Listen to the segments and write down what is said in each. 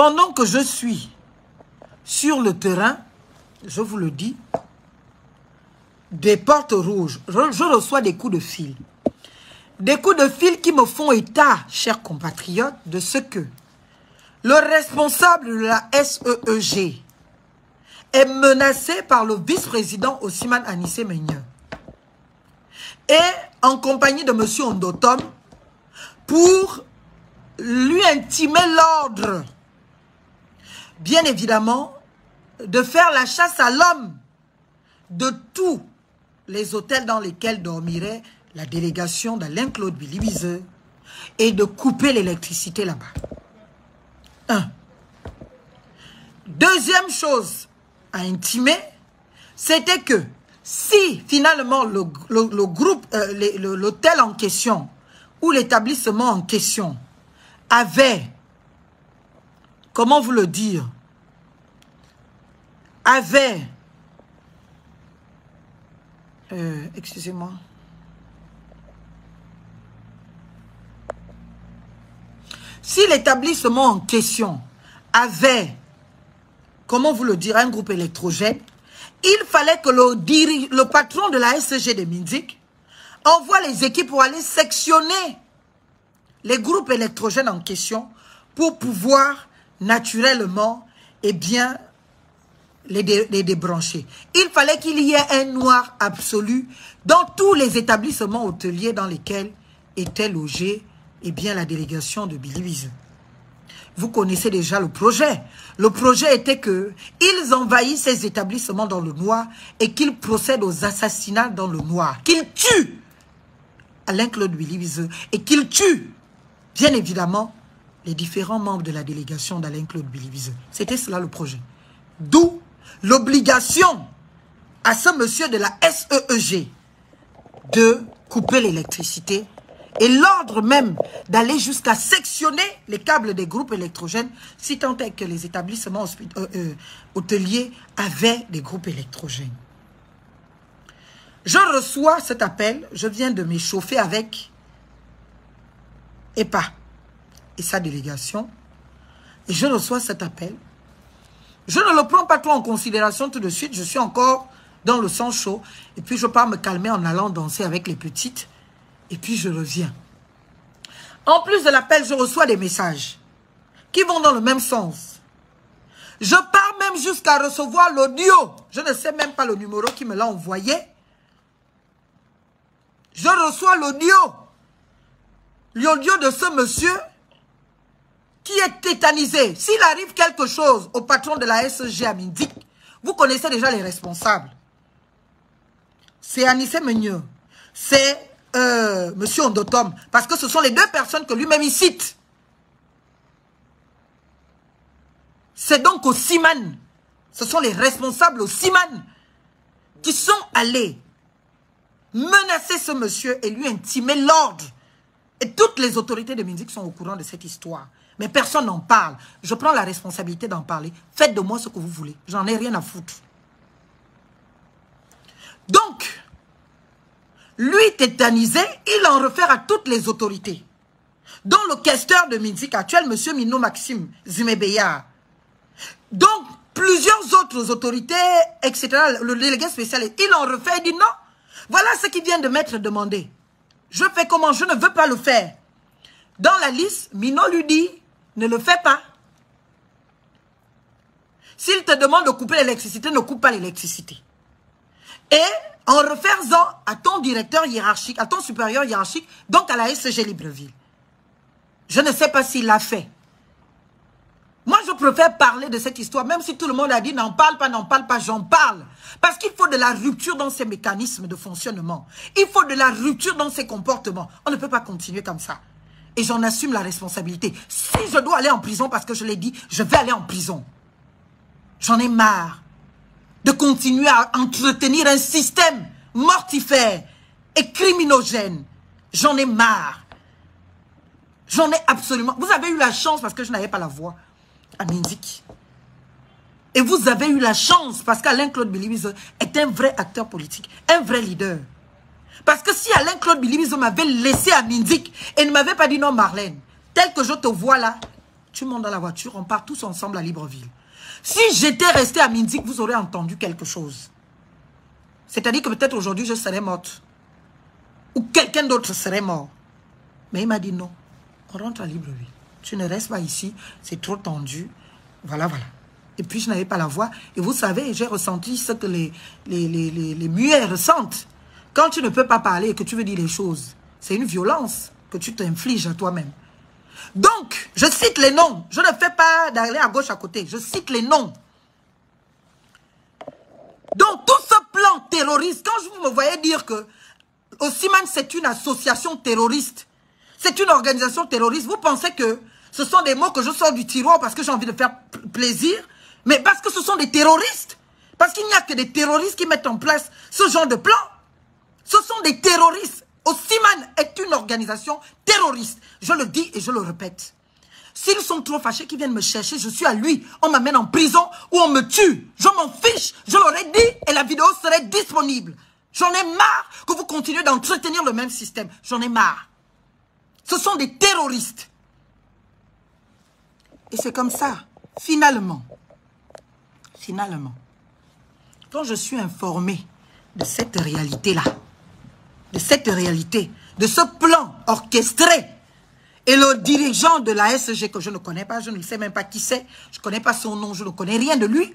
Pendant que je suis sur le terrain, je vous le dis, des portes rouges, je reçois des coups de fil. Des coups de fil qui me font état, chers compatriotes, de ce que le responsable de la SEEG est menacé par le vice-président Ousmane Anissé Meunier et en compagnie de M. Ondotom pour lui intimer l'ordre, bien évidemment, de faire la chasse à l'homme de tous les hôtels dans lesquels dormirait la délégation d'Alain-Claude Biliwizeu et de couper l'électricité là-bas. Un. Deuxième chose à intimer, c'était que si finalement le groupe, l'hôtel en question ou l'établissement en question avait, comment vous le dire, avait, excusez-moi, si l'établissement en question avait, comment vous le dire, un groupe électrogène, il fallait que le patron de la SEG de Minzik envoie les équipes pour aller sectionner les groupes électrogènes en question pour pouvoir naturellement, eh bien, les débrancher. Il fallait qu'il y ait un noir absolu dans tous les établissements hôteliers dans lesquels était logée, eh bien, la délégation de Biliwizeu. Vous connaissez déjà le projet. Le projet était que ils envahissent ces établissements dans le noir et qu'ils procèdent aux assassinats dans le noir. Qu'ils tuent Alain-Claude Biliwizeu et qu'ils tuent, bien évidemment, les différents membres de la délégation d'Alain-Claude Biliwizeu. C'était cela le projet. D'où l'obligation à ce monsieur de la SEEG de couper l'électricité et l'ordre même d'aller jusqu'à sectionner les câbles des groupes électrogènes si tant est que les établissements hôteliers avaient des groupes électrogènes. Je reçois cet appel, je viens de m'échauffer avec EPA et sa délégation et je reçois cet appel. Je ne le prends pas trop en considération tout de suite, je suis encore dans le sang chaud et puis je pars me calmer en allant danser avec les petites. Et puis je reviens. En plus de l'appel, je reçois des messages qui vont dans le même sens. Je pars même jusqu'à recevoir l'audio. Je ne sais même pas le numéro qui me l'a envoyé. Je reçois l'audio. L'audio de ce monsieur qui est tétanisé. S'il arrive quelque chose au patron de la SEG à Minzik, vous connaissez déjà les responsables. C'est Anissé Meunier. C'est Monsieur Ondotom, parce que ce sont les deux personnes que lui-même il cite. C'est donc au Siman, ce sont les responsables au Siman qui sont allés menacer ce monsieur et lui intimer l'ordre. Et toutes les autorités de Minzik sont au courant de cette histoire. Mais personne n'en parle. Je prends la responsabilité d'en parler. Faites de moi ce que vous voulez. J'en ai rien à foutre. Donc, lui tétanisé, il en réfère à toutes les autorités. Dont le questeur de Minzik actuel, M. Mino Maxime Zimebeya. Donc, plusieurs autres autorités, etc. Le délégué spécial, il en refait, il dit non. Voilà ce qu'il vient de m'être demandé. Je fais comment? Je ne veux pas le faire. Dans la liste, Mino lui dit, ne le fais pas. S'il te demande de couper l'électricité, ne coupe pas l'électricité. Et en refaisant à ton directeur hiérarchique, à ton supérieur hiérarchique, donc à la SEG Libreville. Je ne sais pas s'il l'a fait. Moi, je préfère parler de cette histoire, même si tout le monde a dit n'en parle pas, j'en parle. Parce qu'il faut de la rupture dans ces mécanismes de fonctionnement. Il faut de la rupture dans ces comportements. On ne peut pas continuer comme ça. Et j'en assume la responsabilité. Si je dois aller en prison, parce que je l'ai dit, je vais aller en prison. J'en ai marre de continuer à entretenir un système mortifère et criminogène. J'en ai marre. J'en ai absolument... Vous avez eu la chance, parce que je n'avais pas la voix, à Minzik. Et vous avez eu la chance, parce qu'Alain-Claude Biliwizeu est un vrai acteur politique, un vrai leader. Parce que si Alain-Claude Biliwizeu m'avait laissé à Minzik et ne m'avait pas dit non, Marlène, tel que je te vois là, Tu montes dans la voiture, on part tous ensemble à Libreville. Si j'étais resté à Minzik, vous aurez entendu quelque chose. C'est-à-dire que peut-être aujourd'hui, je serais morte. Ou quelqu'un d'autre serait mort. Mais il m'a dit non, on rentre à Libreville. Tu ne restes pas ici, c'est trop tendu. Voilà, voilà. Et puis, je n'avais pas la voix. Et vous savez, j'ai ressenti ce que les muets ressentent. Quand tu ne peux pas parler et que tu veux dire les choses, c'est une violence que tu t'infliges à toi-même. Donc, je cite les noms. Je ne fais pas d'aller à gauche à côté. Je cite les noms. Donc, tout ce plan terroriste, quand vous me voyez dire que Osiman, c'est une association terroriste, c'est une organisation terroriste, vous pensez que ce sont des mots que je sors du tiroir parce que j'ai envie de faire plaisir, mais parce que ce sont des terroristes. Parce qu'il n'y a que des terroristes qui mettent en place ce genre de plan. Ce sont des terroristes. Osiman est une organisation terroriste. Je le dis et je le répète. S'ils sont trop fâchés qu'ils viennent me chercher, je suis à lui. On m'amène en prison ou on me tue. Je m'en fiche. Je l'aurais dit et la vidéo serait disponible. J'en ai marre que vous continuez d'entretenir le même système. J'en ai marre. Ce sont des terroristes. Et c'est comme ça, finalement, quand je suis informé de cette réalité-là, de cette réalité, de ce plan orchestré, et le dirigeant de la SG que je ne connais pas, je ne sais même pas qui c'est, je ne connais pas son nom, je ne connais rien de lui,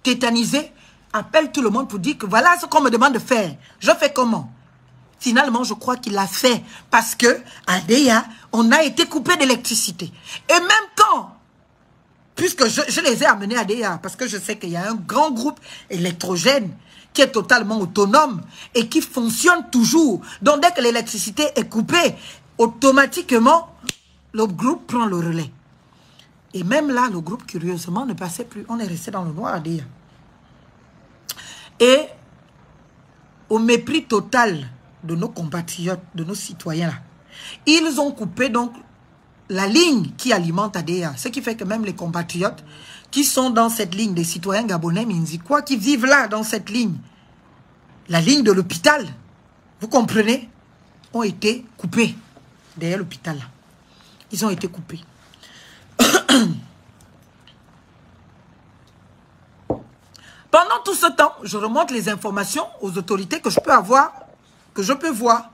tétanisé, appelle tout le monde pour dire que voilà ce qu'on me demande de faire. Je fais comment? Finalement, je crois qu'il l'a fait parce que à Déa, on a été coupé d'électricité. Et même quand, puisque je les ai amenés à Déa, parce que je sais qu'il y a un grand groupe électrogène qui est totalement autonome et qui fonctionne toujours. Donc, dès que l'électricité est coupée, automatiquement, le groupe prend le relais. Et même là, le groupe, curieusement, ne passait plus. On est resté dans le noir à Déa. Et au mépris total de nos compatriotes, de nos citoyens là, ils ont coupé donc la ligne qui alimente ADA. Ce qui fait que même les compatriotes qui sont dans cette ligne, des citoyens gabonais, quoi, qui vivent là dans cette ligne, la ligne de l'hôpital, vous comprenez, ont été coupés derrière l'hôpital là. Ils ont été coupés. Pendant tout ce temps, je remonte les informations aux autorités que je peux avoir, que je peux voir,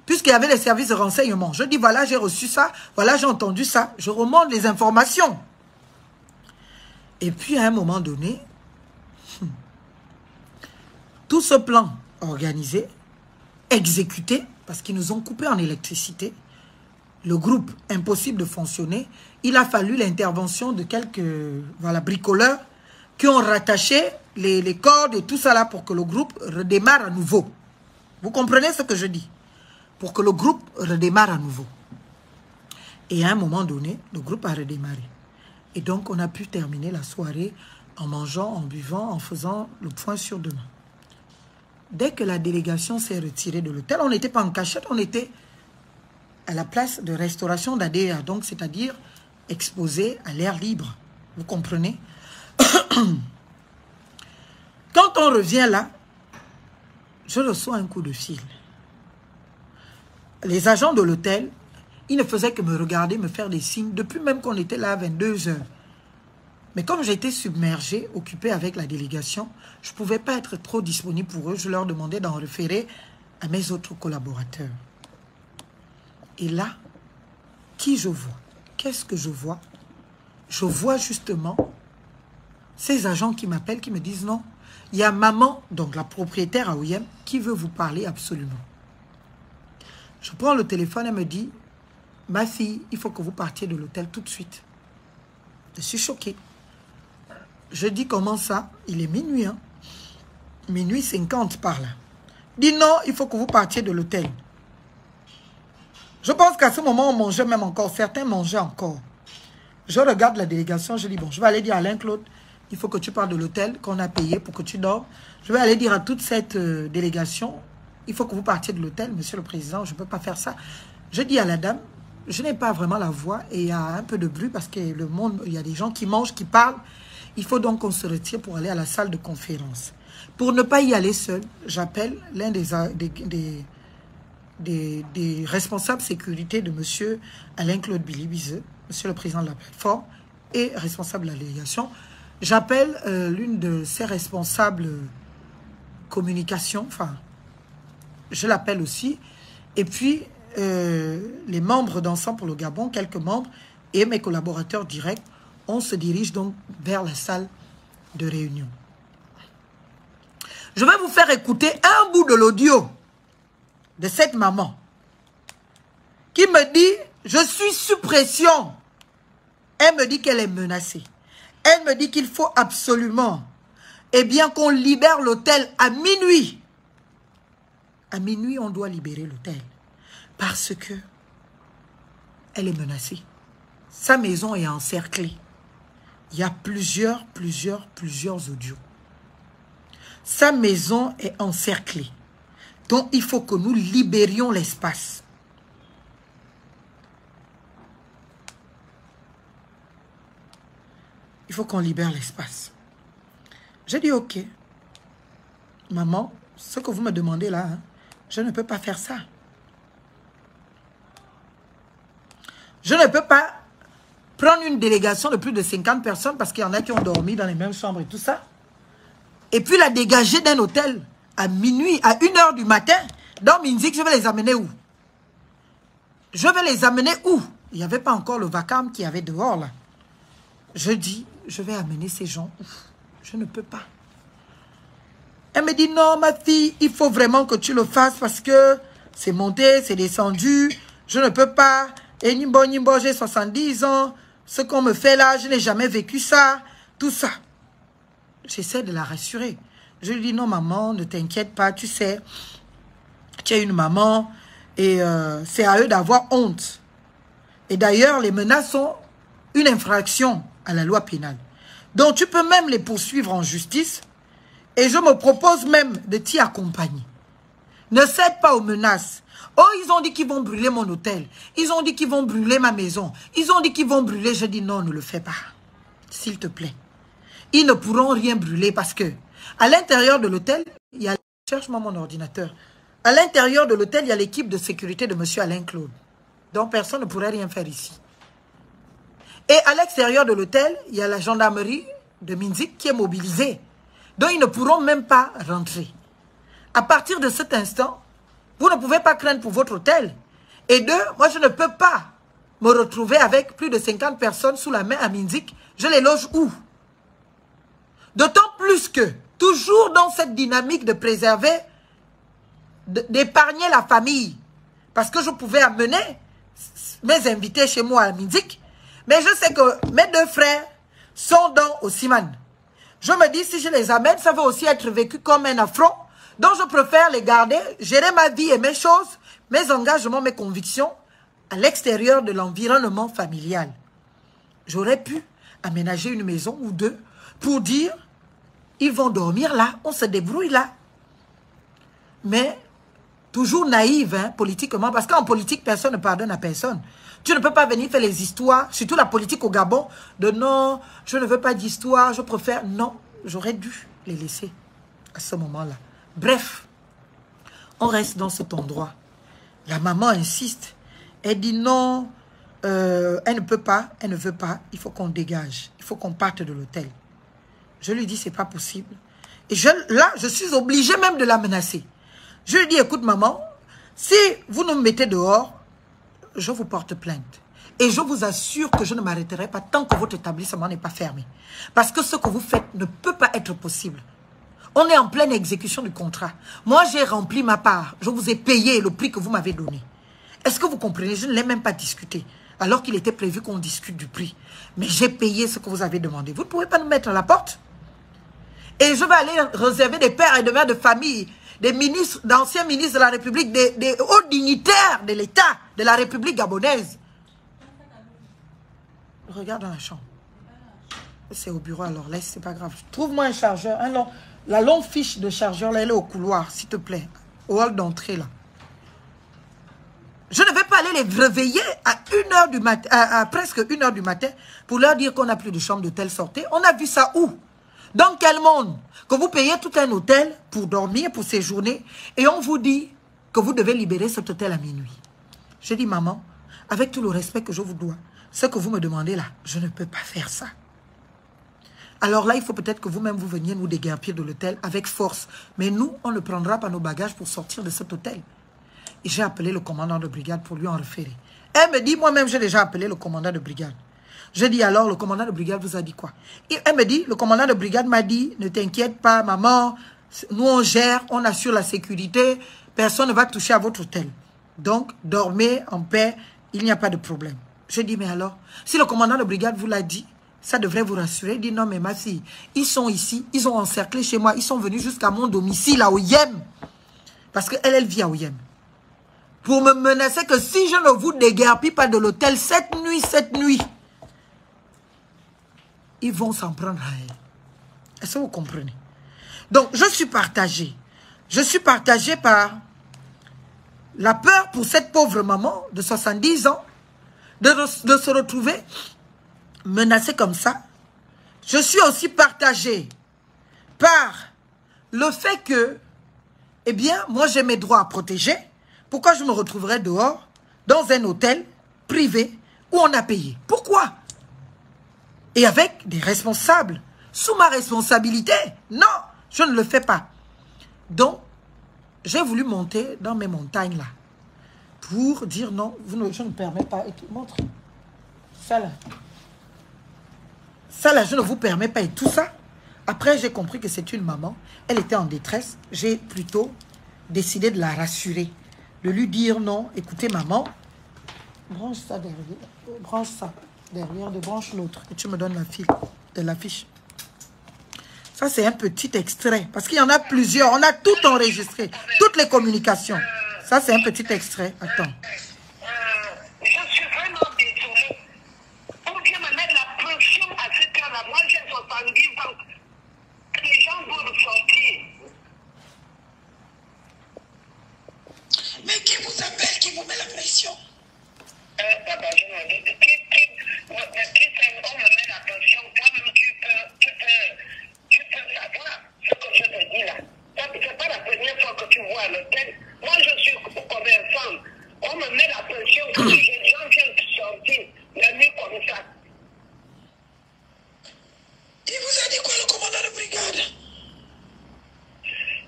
puisqu'il y avait les services de renseignement. Je dis, voilà, j'ai reçu ça, voilà, j'ai entendu ça. Je remonte les informations. Et puis, à un moment donné, tout ce plan organisé, exécuté, parce qu'ils nous ont coupé en électricité, le groupe, impossible de fonctionner, il a fallu l'intervention de quelques bricoleurs qui ont rattaché les cordes et tout ça là pour que le groupe redémarre à nouveau. Vous comprenez ce que je dis? Pour que le groupe redémarre à nouveau. Et à un moment donné, le groupe a redémarré. Et donc, on a pu terminer la soirée en mangeant, en buvant, en faisant le point sur demain. Dès que la délégation s'est retirée de l'hôtel, on n'était pas en cachette, on était à la place de restauration d'ADA, donc c'est-à-dire exposé à l'air libre. Vous comprenez? Quand on revient là, je reçois un coup de fil. Les agents de l'hôtel, ils ne faisaient que me regarder, me faire des signes, depuis même qu'on était là à 22 h. Mais comme j'étais submergée, occupée avec la délégation, je ne pouvais pas être trop disponible pour eux. Je leur demandais d'en référer à mes autres collaborateurs. Et là, qui je vois? Qu'est-ce que je vois? Je vois justement ces agents qui m'appellent, qui me disent non. Il y a maman, donc la propriétaire à OIM, qui veut vous parler absolument. Je prends le téléphone et me dit, ma fille, il faut que vous partiez de l'hôtel tout de suite. Je suis choquée. Je dis, comment ça? Il est minuit, hein? Minuit 50 par là. Dit non, il faut que vous partiez de l'hôtel. Je pense qu'à ce moment, on mangeait même encore. Certains mangeaient encore. Je regarde la délégation, je dis, bon, je vais aller dire à Alain-Claude, il faut que tu parles de l'hôtel qu'on a payé pour que tu dors. Je vais aller dire à toute cette délégation, il faut que vous partiez de l'hôtel, monsieur le président, je ne peux pas faire ça. Je dis à la dame, je n'ai pas vraiment la voix et il y a un peu de bruit parce que le monde, il y a des gens qui mangent, qui parlent. Il faut donc qu'on se retire pour aller à la salle de conférence. Pour ne pas y aller seul, j'appelle l'un des responsables sécurité de monsieur Alain-Claude Bilibizeux monsieur le président de la plateforme et responsable de la délégation. J'appelle l'une de ses responsables communication, enfin, je l'appelle aussi, et puis les membres d'Ensemble pour le Gabon, quelques membres, et mes collaborateurs directs, on se dirige donc vers la salle de réunion. Je vais vous faire écouter un bout de l'audio de cette maman qui me dit, je suis sous pression. Elle me dit qu'elle est menacée. Elle me dit qu'il faut absolument, eh bien, qu'on libère l'hôtel à minuit. À minuit, on doit libérer l'hôtel parce que elle est menacée. Sa maison est encerclée. Il y a plusieurs audios. Sa maison est encerclée. Donc, il faut que nous libérions l'espace. Il faut qu'on libère l'espace. J'ai dit, ok. Maman, ce que vous me demandez là, hein, je ne peux pas faire ça. Je ne peux pas prendre une délégation de plus de 50 personnes parce qu'il y en a qui ont dormi dans les mêmes chambres et tout ça. Et puis la dégager d'un hôtel à minuit, à 1 h du matin, dans Minzik, je vais les amener où? Je vais les amener où? Il n'y avait pas encore le vacarme qu'il y avait dehors là. Je dis, je vais amener ces gens où? Je ne peux pas. Elle me dit, non ma fille, il faut vraiment que tu le fasses parce que c'est monté, c'est descendu, je ne peux pas. Et Nimbo, j'ai 70 ans, ce qu'on me fait là, je n'ai jamais vécu ça, tout ça. J'essaie de la rassurer. Je lui dis, non maman, ne t'inquiète pas, tu sais, tu es une maman et c'est à eux d'avoir honte. Et d'ailleurs, les menaces sont une infraction à la loi pénale. Donc tu peux même les poursuivre en justice et je me propose même de t'y accompagner. Ne cède pas aux menaces. Oh, ils ont dit qu'ils vont brûler mon hôtel. Ils ont dit qu'ils vont brûler ma maison. Ils ont dit qu'ils vont brûler. Je dis non, ne le fais pas. S'il te plaît. Ils ne pourront rien brûler parce que à l'intérieur de l'hôtel, il y a... Cherche-moi mon ordinateur. À l'intérieur de l'hôtel, il y a l'équipe de sécurité de M. Alain Claude. Donc personne ne pourrait rien faire ici. Et à l'extérieur de l'hôtel, il y a la gendarmerie de Minzik qui est mobilisée. Donc ils ne pourront même pas rentrer. À partir de cet instant, vous ne pouvez pas craindre pour votre hôtel. Et deux, moi je ne peux pas me retrouver avec plus de 50 personnes sous la main à Minzik. Je les loge où? D'autant plus que, toujours dans cette dynamique de préserver, d'épargner la famille. Parce que je pouvais amener mes invités chez moi à Minzik. Mais je sais que mes 2 frères sont dans Osiman. Je me dis, si je les amène, ça va aussi être vécu comme un affront. Donc je préfère les garder, gérer ma vie et mes choses, mes engagements, mes convictions, à l'extérieur de l'environnement familial. J'aurais pu aménager une maison ou 2 pour dire, ils vont dormir là, on se débrouille là. Mais, toujours naïve, hein, politiquement, parce qu'en politique, personne ne pardonne à personne. Tu ne peux pas venir faire les histoires, surtout la politique au Gabon, de non, je ne veux pas d'histoire, je préfère... Non, j'aurais dû les laisser à ce moment-là. Bref, on reste dans cet endroit. La maman insiste. Elle dit non, elle ne peut pas, elle ne veut pas, il faut qu'on dégage, il faut qu'on parte de l'hôtel. Je lui dis, c'est pas possible. Et là, je suis obligée même de la menacer. Je lui dis, écoute maman, si vous nous mettez dehors, je vous porte plainte. Et je vous assure que je ne m'arrêterai pas tant que votre établissement n'est pas fermé. Parce que ce que vous faites ne peut pas être possible. On est en pleine exécution du contrat. Moi, j'ai rempli ma part. Je vous ai payé le prix que vous m'avez donné. Est-ce que vous comprenez? Je ne l'ai même pas discuté. Alors qu'il était prévu qu'on discute du prix. Mais j'ai payé ce que vous avez demandé. Vous ne pouvez pas nous mettre à la porte. Et je vais aller réserver des pères et des mères de famille, des ministres, d'anciens ministres de la République, des hauts dignitaires de l'État de la République gabonaise. Regarde dans la chambre. C'est au bureau alors, laisse, c'est pas grave. Trouve-moi un chargeur, la longue fiche de chargeur, là, elle est au couloir, s'il te plaît. Au hall d'entrée, là. Je ne vais pas aller les réveiller à 1 h du matin, à presque 1 h du matin, pour leur dire qu'on n'a plus de chambre de telle sortie. On a vu ça où? Dans quel monde? Que vous payez tout un hôtel pour dormir, pour séjourner, et on vous dit que vous devez libérer cet hôtel à minuit. Je dis, maman, avec tout le respect que je vous dois, ce que vous me demandez là, je ne peux pas faire ça. Alors là, il faut peut-être que vous-même, vous veniez nous déguerpir de l'hôtel avec force. Mais nous, on ne prendra pas nos bagages pour sortir de cet hôtel. Et j'ai appelé le commandant de brigade pour lui en référer. Elle me dit, moi-même, j'ai déjà appelé le commandant de brigade. Je dis alors, le commandant de brigade vous a dit quoi? Et elle me dit, le commandant de brigade m'a dit, ne t'inquiète pas, maman, nous on gère, on assure la sécurité, personne ne va toucher à votre hôtel. Donc, dormez en paix, il n'y a pas de problème. Je dis, mais alors, si le commandant de brigade vous l'a dit, ça devrait vous rassurer. Il dit, non, mais ma fille, ils sont ici, ils ont encerclé chez moi, ils sont venus jusqu'à mon domicile à Oyem. Parce qu'elle, elle vit à Oyem. Pour me menacer que si je ne vous déguerpis pas de l'hôtel cette nuit, ils vont s'en prendre à elle. Est-ce que vous comprenez? Donc, je suis partagée. Je suis partagée par la peur pour cette pauvre maman de 70 ans de se retrouver menacée comme ça. Je suis aussi partagée par le fait que, eh bien, moi j'ai mes droits à protéger. Pourquoi je me retrouverais dehors, dans un hôtel privé où on a payé? Pourquoi? Et avec des responsables, sous ma responsabilité. Non, je ne le fais pas. Donc, j'ai voulu monter dans mes montagnes là, pour dire non, je ne permets pas. Et tout, montre. Ça là. Ça là, je ne vous permets pas et tout ça. Après, j'ai compris que c'est une maman. Elle était en détresse. J'ai plutôt décidé de la rassurer. De lui dire non, écoutez maman, branche ça derrière. Branche ça derrière, débranche l'autre. Et tu me donnes la fiche. Ça, c'est un petit extrait. Parce qu'il y en a plusieurs. On a tout enregistré. Toutes les communications. Ça, c'est un petit extrait. Attends. Je suis vraiment désolée. On vient me mettre la pression à cette heure-là. Moi, j'ai 70 ans. Les gens doivent sortir. Mais qui vous appelle, qui vous met la pression? On me met la pression. Toi-même, tu peux savoir ce que je te dis là. C'est pas la première fois que tu vois à l'hôtel. Moi, je suis commerçante. On me met la pression. Les gens viennent sortir la nuit comme ça. Il vous a dit quoi, le commandant de brigade?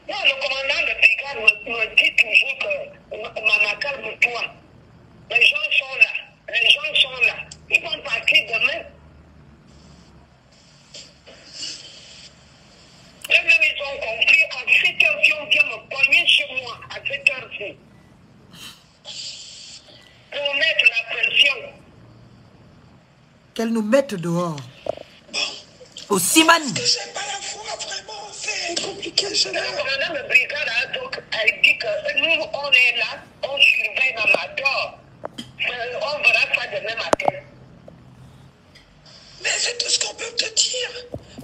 Non, le commandant de brigade me dit toujours que maman, calme-toi. Les gens sont là. Les gens sont là. Ils vont partir demain. Et même ils ont compris, à 7 heures, si on vient me cogner chez moi, à 7 heures-ci, pour mettre la pression. Qu'elle nous mette dehors. Bon. Au Simani. Parce que j'ai pas la foi, vraiment, c'est compliqué. Le commandant de brigade a dit que nous, on est là, on surveille l'amateur. On verra ça demain matin. Mais c'est tout ce qu'on peut te dire.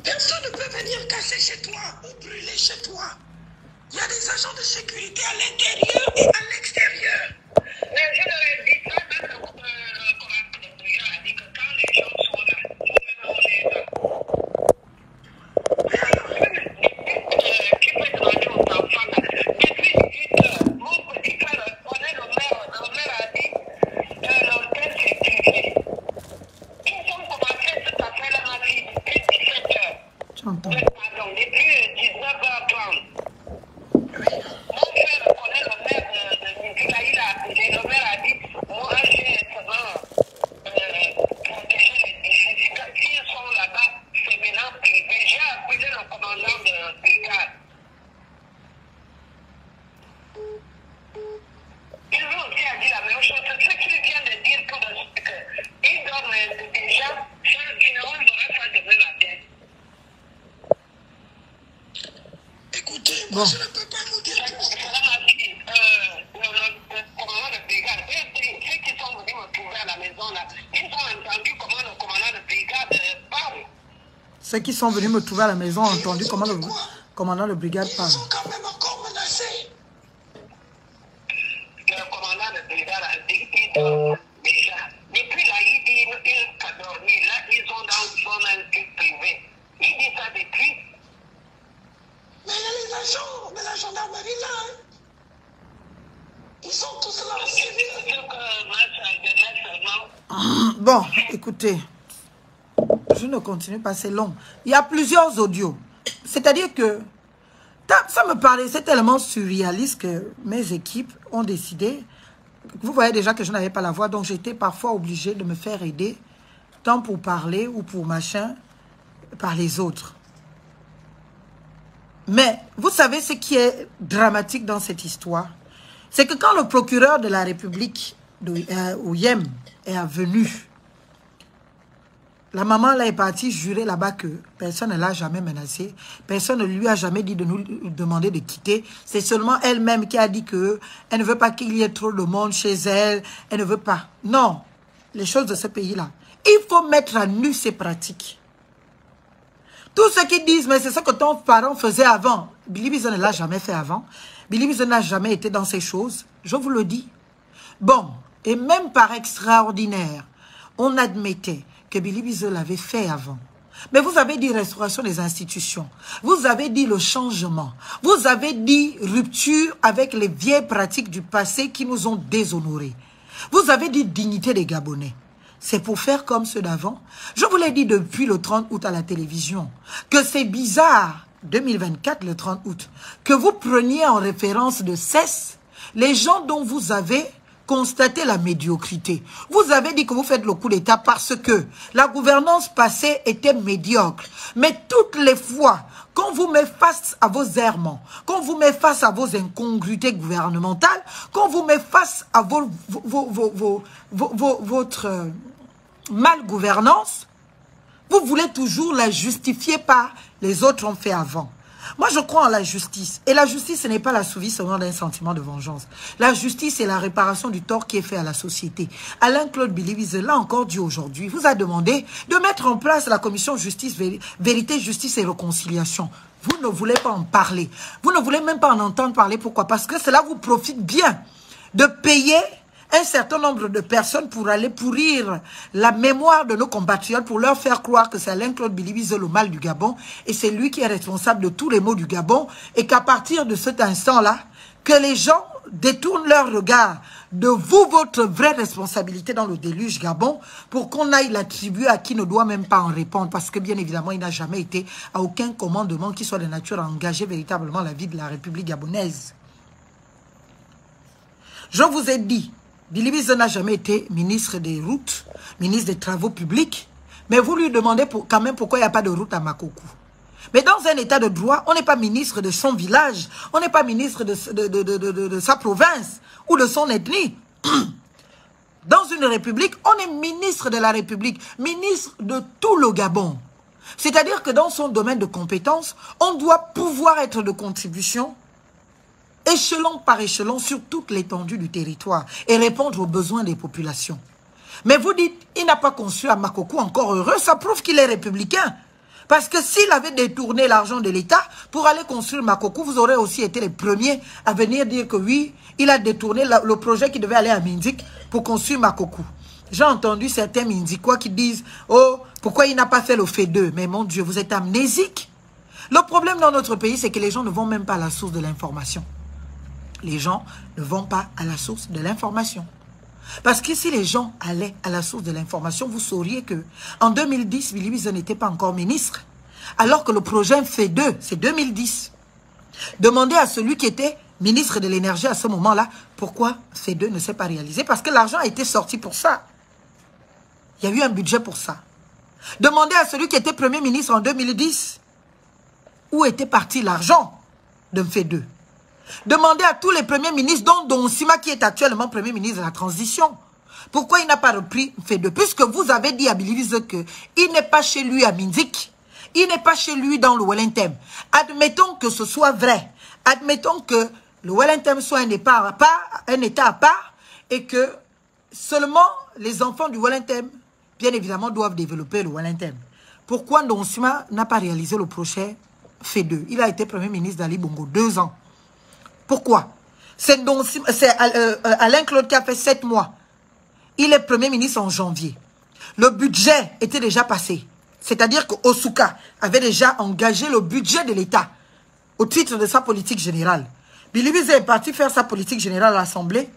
Personne ne peut venir casser chez toi ou brûler chez toi. Il y a des agents de sécurité à l'intérieur et à l'extérieur. Mais je leur ai dit ça, même le commandant de brigade a dit que quand les gens sont là, nous-mêmes on est là. Qui peut demander aux enfants là? Depuis 18 heures, mon petit frère, on est le maire a dit l'hôtel c'est privé. Ils ont commencé cette affaire-là, ma fille, depuis 17 heures. J'entends. Pardon, depuis 19h30. Mon frère connaît le maire de Nicolas, il a appelé, le maire a dit, moi j'ai seulement protégé les défis. S'ils sont là-bas, c'est maintenant privé. J'ai appelé le commandant de brigade. Il veut aussi a dit la même chose. C'est ce qu'il vient de dire tout de suite. Il donne déjà, sinon on devrait faire demain matin. Écoutez, moi je ne peux pas vous dire tout ça. Le commandant de brigade, ceux qui sont venus me trouver à la maison là, ils ont entendu comment le commandant de brigade parle. Ceux qui sont venus me trouver à la maison ont entendu comment le commandant de brigade parle. Ils sont quand même encore menacés. Le commandant de brigade a dit qu'il dort déjà. Depuis là, il dit qu'il a dormi. Là, ils sont dans un truc privé. Il dit ça depuis. Mais il y a les agents de la gendarmerie là. Hein. Ils sont tous là en civil. C'est que ma seulement. Bon, Écoutez, je ne continue pas, c'est long. Il y a plusieurs audios. C'est-à-dire que ça me paraissait tellement surréaliste que mes équipes ont décidé. Vous voyez déjà que je n'avais pas la voix, donc j'étais parfois obligée de me faire aider, tant pour parler ou pour machin, par les autres. Mais vous savez ce qui est dramatique dans cette histoire? C'est que quand le procureur de la République Ouyem est venu, la maman là est partie jurer là-bas que personne ne l'a jamais menacé, personne ne lui a jamais dit de nous demander de quitter. C'est seulement elle-même qui a dit qu'elle ne veut pas qu'il y ait trop de monde chez elle, elle ne veut pas. Non, les choses de ce pays-là, il faut mettre à nu ces pratiques. Tous ceux qui disent, mais c'est ce que ton parent faisait avant, Billy Bizo ne l'a jamais fait avant, Billy Bizo n'a jamais été dans ces choses, je vous le dis. Bon, et même par extraordinaire, on admettait que Billy Bizo l'avait fait avant. Mais vous avez dit restauration des institutions. Vous avez dit le changement. Vous avez dit rupture avec les vieilles pratiques du passé qui nous ont déshonorés. Vous avez dit dignité des Gabonais. C'est pour faire comme ceux d'avant. Je vous l'ai dit depuis le 30 août à la télévision, que c'est bizarre, 2024, le 30 août, que vous preniez en référence de cesse les gens dont vous avez constater la médiocrité. Vous avez dit que vous faites le coup d'État parce que la gouvernance passée était médiocre. Mais toutes les fois, qu'on vous met face à vos errements, qu'on vous met face à vos incongruités gouvernementales, qu'on vous met face à votre malgouvernance, vous voulez toujours la justifier par les autres ont fait avant. Moi, je crois en la justice. Et la justice, ce n'est pas l'assouvissement d'un sentiment de vengeance. La justice, c'est la réparation du tort qui est fait à la société. Alain-Claude Bilibize l'a encore dit aujourd'hui. Vous a demandé de mettre en place la commission justice, vérité, justice et réconciliation. Vous ne voulez pas en parler. Vous ne voulez même pas en entendre parler. Pourquoi? Parce que cela vous profite bien de payer un certain nombre de personnes pour aller pourrir la mémoire de nos compatriotes, pour leur faire croire que c'est Alain-Claude Bilibize le mal du Gabon, et c'est lui qui est responsable de tous les maux du Gabon, et qu'à partir de cet instant-là, que les gens détournent leur regard de vous, votre vraie responsabilité dans le déluge Gabon, pour qu'on aille l'attribuer à qui ne doit même pas en répondre, parce que bien évidemment, il n'a jamais été à aucun commandement qui soit de nature à engager véritablement la vie de la République gabonaise. Je vous ai dit, Bilibize n'a jamais été ministre des routes, ministre des travaux publics, mais vous lui demandez quand même pourquoi il n'y a pas de route à Makokou. Mais dans un état de droit, on n'est pas ministre de son village, on n'est pas ministre de sa province ou de son ethnie. Dans une république, on est ministre de la République, ministre de tout le Gabon. C'est-à-dire que dans son domaine de compétences, on doit pouvoir être de contribution échelon par échelon sur toute l'étendue du territoire et répondre aux besoins des populations. Mais vous dites, il n'a pas conçu à Makokou, encore heureux, ça prouve qu'il est républicain. Parce que s'il avait détourné l'argent de l'État pour aller construire Makokou, vous aurez aussi été les premiers à venir dire que oui, il a détourné le projet qui devait aller à Mindik pour construire Makokou. J'ai entendu certains Mindikois qui disent, oh, pourquoi il n'a pas fait le fait 2? Mais mon Dieu, vous êtes amnésique. Le problème dans notre pays, c'est que les gens ne vont même pas à la source de l'information. Les gens ne vont pas à la source de l'information. Parce que si les gens allaient à la source de l'information, vous sauriez que en 2010, Bilibize n'était pas encore ministre. Alors que le projet fait 2, c'est 2010. Demandez à celui qui était ministre de l'énergie à ce moment-là, pourquoi fait 2 ne s'est pas réalisé? Parce que l'argent a été sorti pour ça. Il y a eu un budget pour ça. Demandez à celui qui était premier ministre en 2010, où était parti l'argent de fait 2. Demandez à tous les premiers ministres, dont Donsima qui est actuellement premier ministre de la transition. Pourquoi il n'a pas repris fait 2? Puisque vous avez dit à Bilibize qu'il n'est pas chez lui à Mindik. Il n'est pas chez lui dans le Wellington. Admettons que ce soit vrai. Admettons que le Wellington soit un État à part et que seulement les enfants du Wellington, bien évidemment, doivent développer le Wellington. Pourquoi Donsima n'a pas réalisé le projet fait 2? Il a été premier ministre d'Ali Bongo 2 ans. Pourquoi? C'est Alain-Claude qui a fait 7 mois. Il est premier ministre en janvier. Le budget était déjà passé. C'est-à-dire qu'Osuka avait déjà engagé le budget de l'État au titre de sa politique générale. Bilibize est parti faire sa politique générale à l'Assemblée.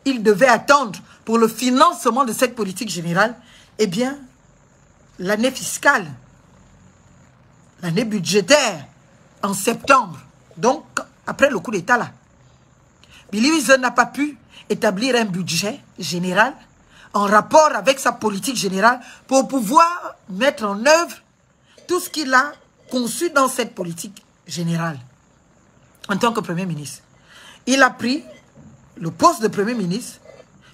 Il devait attendre pour le financement de cette politique générale eh bien, l'année fiscale, l'année budgétaire, en septembre, donc après le coup d'État là, Billy Wiese n'a pas pu établir un budget général en rapport avec sa politique générale pour pouvoir mettre en œuvre tout ce qu'il a conçu dans cette politique générale en tant que Premier ministre. Il a pris le poste de Premier ministre,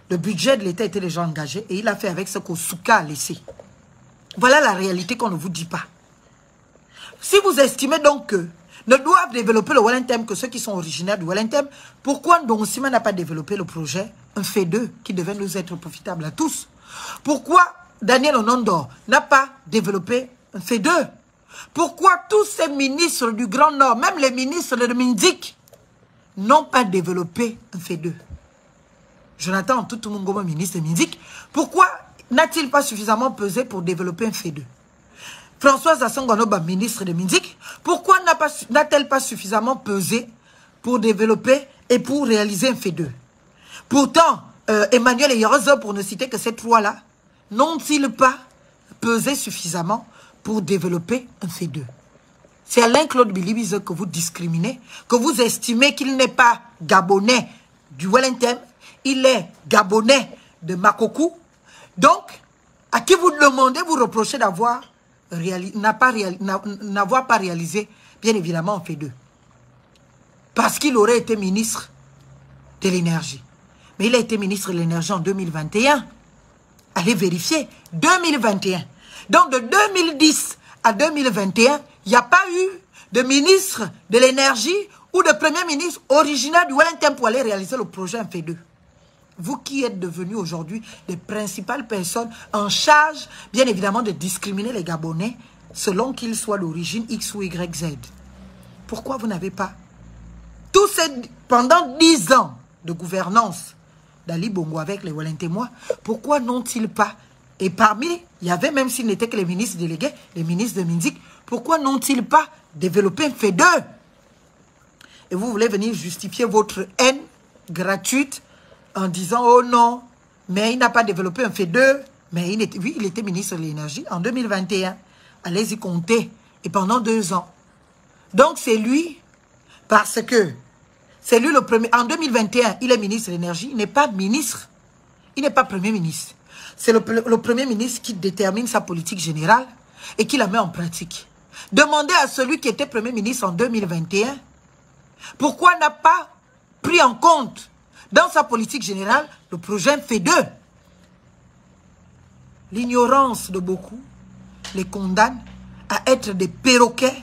le budget de l'État était déjà engagé et il a fait avec ce qu'Osouka a laissé. Voilà la réalité qu'on ne vous dit pas. Si vous estimez donc que ne doivent développer le Wellington que ceux qui sont originaires du Wellington, pourquoi Donsima n'a pas développé le projet un fait 2 qui devait nous être profitable à tous? Pourquoi Daniel Onondor n'a pas développé un fait 2? Pourquoi tous ces ministres du Grand Nord, même les ministres de Mindik, n'ont pas développé un fait 2? Jonathan Toutoumongoma, ministre de Mindik, pourquoi n'a-t-il pas suffisamment pesé pour développer un fait 2? Françoise Assanganoba, ministre de Mindik, pourquoi n'a-t-elle pas suffisamment pesé pour développer et pour réaliser un fait 2? Pourtant, Emmanuel et Yorozo, pour ne citer que ces trois-là, n'ont-ils pas pesé suffisamment pour développer un fait 2? C'est Alain-Claude Billy Wiese que vous discriminez, que vous estimez qu'il n'est pas gabonais du Wellington, il est gabonais de Makokou. Donc, à qui vous demandez, vous reprochez d'avoir n'avoir pas réalisé, bien évidemment, un fait 2. Parce qu'il aurait été ministre de l'énergie. Mais il a été ministre de l'énergie en 2021. Allez vérifier. 2021. Donc, de 2010 à 2021, il n'y a pas eu de ministre de l'énergie ou de premier ministre originaire du Wellington pour aller réaliser le projet en fait 2. Vous qui êtes devenus aujourd'hui les principales personnes en charge, bien évidemment, de discriminer les Gabonais selon qu'ils soient d'origine X ou Y, Z. Pourquoi vous n'avez pas pendant 10 ans de gouvernance d'Ali Bongo avec les Wellingtois, pourquoi n'ont-ils pas, et parmi, il y avait même s'ils n'étaient que les ministres délégués, les ministres de Mindik, pourquoi n'ont-ils pas développé un fait 2? Et vous voulez venir justifier votre haine gratuite en disant, oh non, mais il n'a pas développé un fait 2. Mais il était ministre de l'énergie en 2021. Allez-y compter. Et pendant 2 ans. Donc c'est lui, parce que c'est lui le premier. En 2021, il est ministre de l'énergie. Il n'est pas ministre. Il n'est pas premier ministre. C'est le premier ministre qui détermine sa politique générale et qui la met en pratique. Demandez à celui qui était premier ministre en 2021 pourquoi n'a pas pris en compte dans sa politique générale, le projet fait 2. L'ignorance de beaucoup les condamne à être des perroquets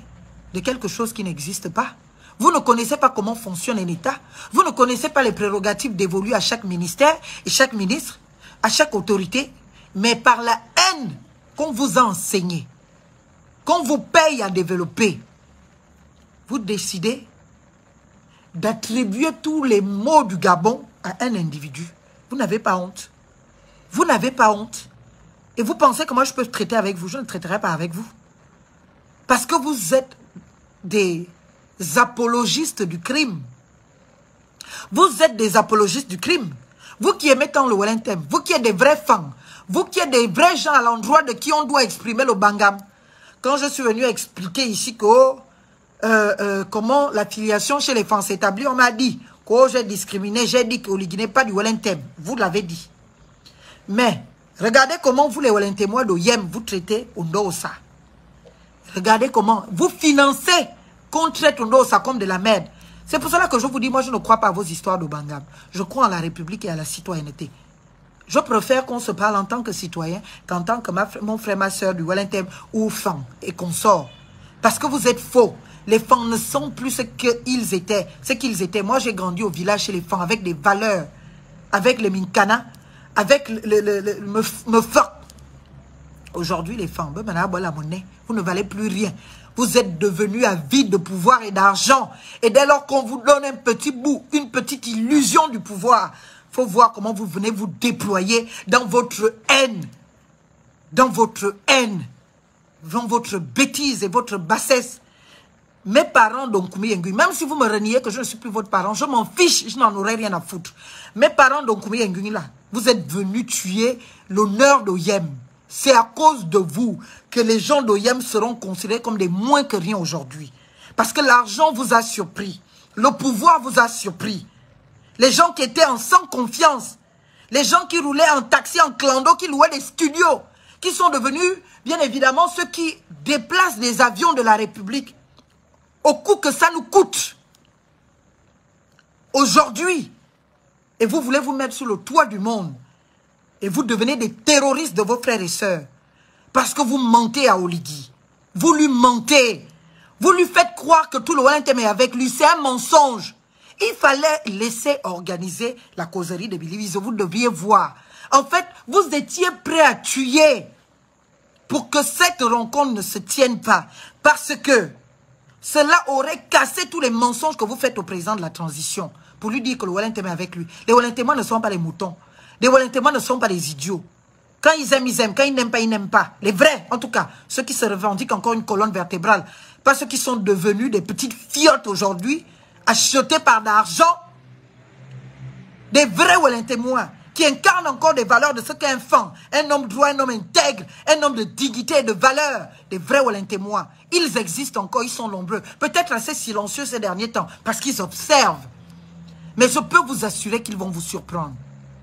de quelque chose qui n'existe pas. Vous ne connaissez pas comment fonctionne un État. Vous ne connaissez pas les prérogatives dévolues à chaque ministère et chaque ministre, à chaque autorité. Mais par la haine qu'on vous a enseignée, qu'on vous paye à développer, vous décidez d'attribuer tous les maux du Gabon à un individu. Vous n'avez pas honte. Vous n'avez pas honte. Et vous pensez que moi je peux traiter avec vous? Je ne traiterai pas avec vous. Parce que vous êtes des apologistes du crime. Vous êtes des apologistes du crime. Vous qui aimez tant le Wellington, vous qui êtes des vrais fans, vous qui êtes des vrais gens à l'endroit de qui on doit exprimer le Bangam. Quand je suis venu expliquer ici que comment la filiation chez les fans s'établit, on m'a dit que j'ai discriminé, j'ai dit qu'Oligui n'est pas du Wellington. Vous l'avez dit. Mais regardez comment vous les Wellingtois de Yem, vous traitez Ondosa. Regardez comment vous financez qu'on traite Ondosa comme de la merde. C'est pour cela que je vous dis, moi je ne crois pas à vos histoires de Bangam. Je crois en la République et à la citoyenneté. Je préfère qu'on se parle en tant que citoyen qu'en tant que mon frère, ma soeur du Wellington ou fan et consort. Parce que vous êtes faux. Les fans ne sont plus ce qu'ils étaient. Ce qu'ils étaient. Moi, j'ai grandi au village chez les fans avec des valeurs. Avec le Minkana. Avec me fuck. Aujourd'hui, les fans, vous ne valez plus rien. Vous êtes devenus avides de pouvoir et d'argent. Et dès lors qu'on vous donne un petit bout, une petite illusion du pouvoir, il faut voir comment vous venez vous déployer dans votre haine. Dans votre haine. Dans votre bêtise et votre bassesse. Mes parents, donc, même si vous me reniez que je ne suis plus votre parent, je m'en fiche, je n'en aurais rien à foutre. Mes parents, donc, là, vous êtes venus tuer l'honneur d'Oyem. C'est à cause de vous que les gens d'OIM seront considérés comme des moins que rien aujourd'hui. Parce que l'argent vous a surpris. Le pouvoir vous a surpris. Les gens qui étaient en sans confiance. Les gens qui roulaient en taxi, en clando, qui louaient des studios. Qui sont devenus, bien évidemment, ceux qui déplacent les avions de la République. Au coût que ça nous coûte. Aujourd'hui. Et vous voulez vous mettre sur le toit du monde. Et vous devenez des terroristes de vos frères et sœurs. Parce que vous mentez à Oligui. Vous lui mentez. Vous lui faites croire que tout le Wellington est avec lui. C'est un mensonge. Il fallait laisser organiser la causerie de Billy Wizo. Vous deviez voir. En fait, vous étiez prêts à tuer pour que cette rencontre ne se tienne pas. Parce que cela aurait cassé tous les mensonges que vous faites au président de la transition. Pour lui dire que le Wellington est avec lui. Les Wellingtois ne sont pas les moutons. Les Wellingtois ne sont pas des idiots. Quand ils aiment, ils aiment. Quand ils n'aiment pas, ils n'aiment pas. Les vrais, en tout cas. Ceux qui se revendiquent encore une colonne vertébrale. Pas ceux qui sont devenus des petites fiottes aujourd'hui, achetés par l'argent. Des vrais Wellingtois qui incarnent encore des valeurs de ce qu'est un fan. Un homme droit, un homme intègre, un homme de dignité et de valeur. Des vrais Wellingtois. Ils existent encore, ils sont nombreux. Peut-être assez silencieux ces derniers temps, parce qu'ils observent. Mais je peux vous assurer qu'ils vont vous surprendre.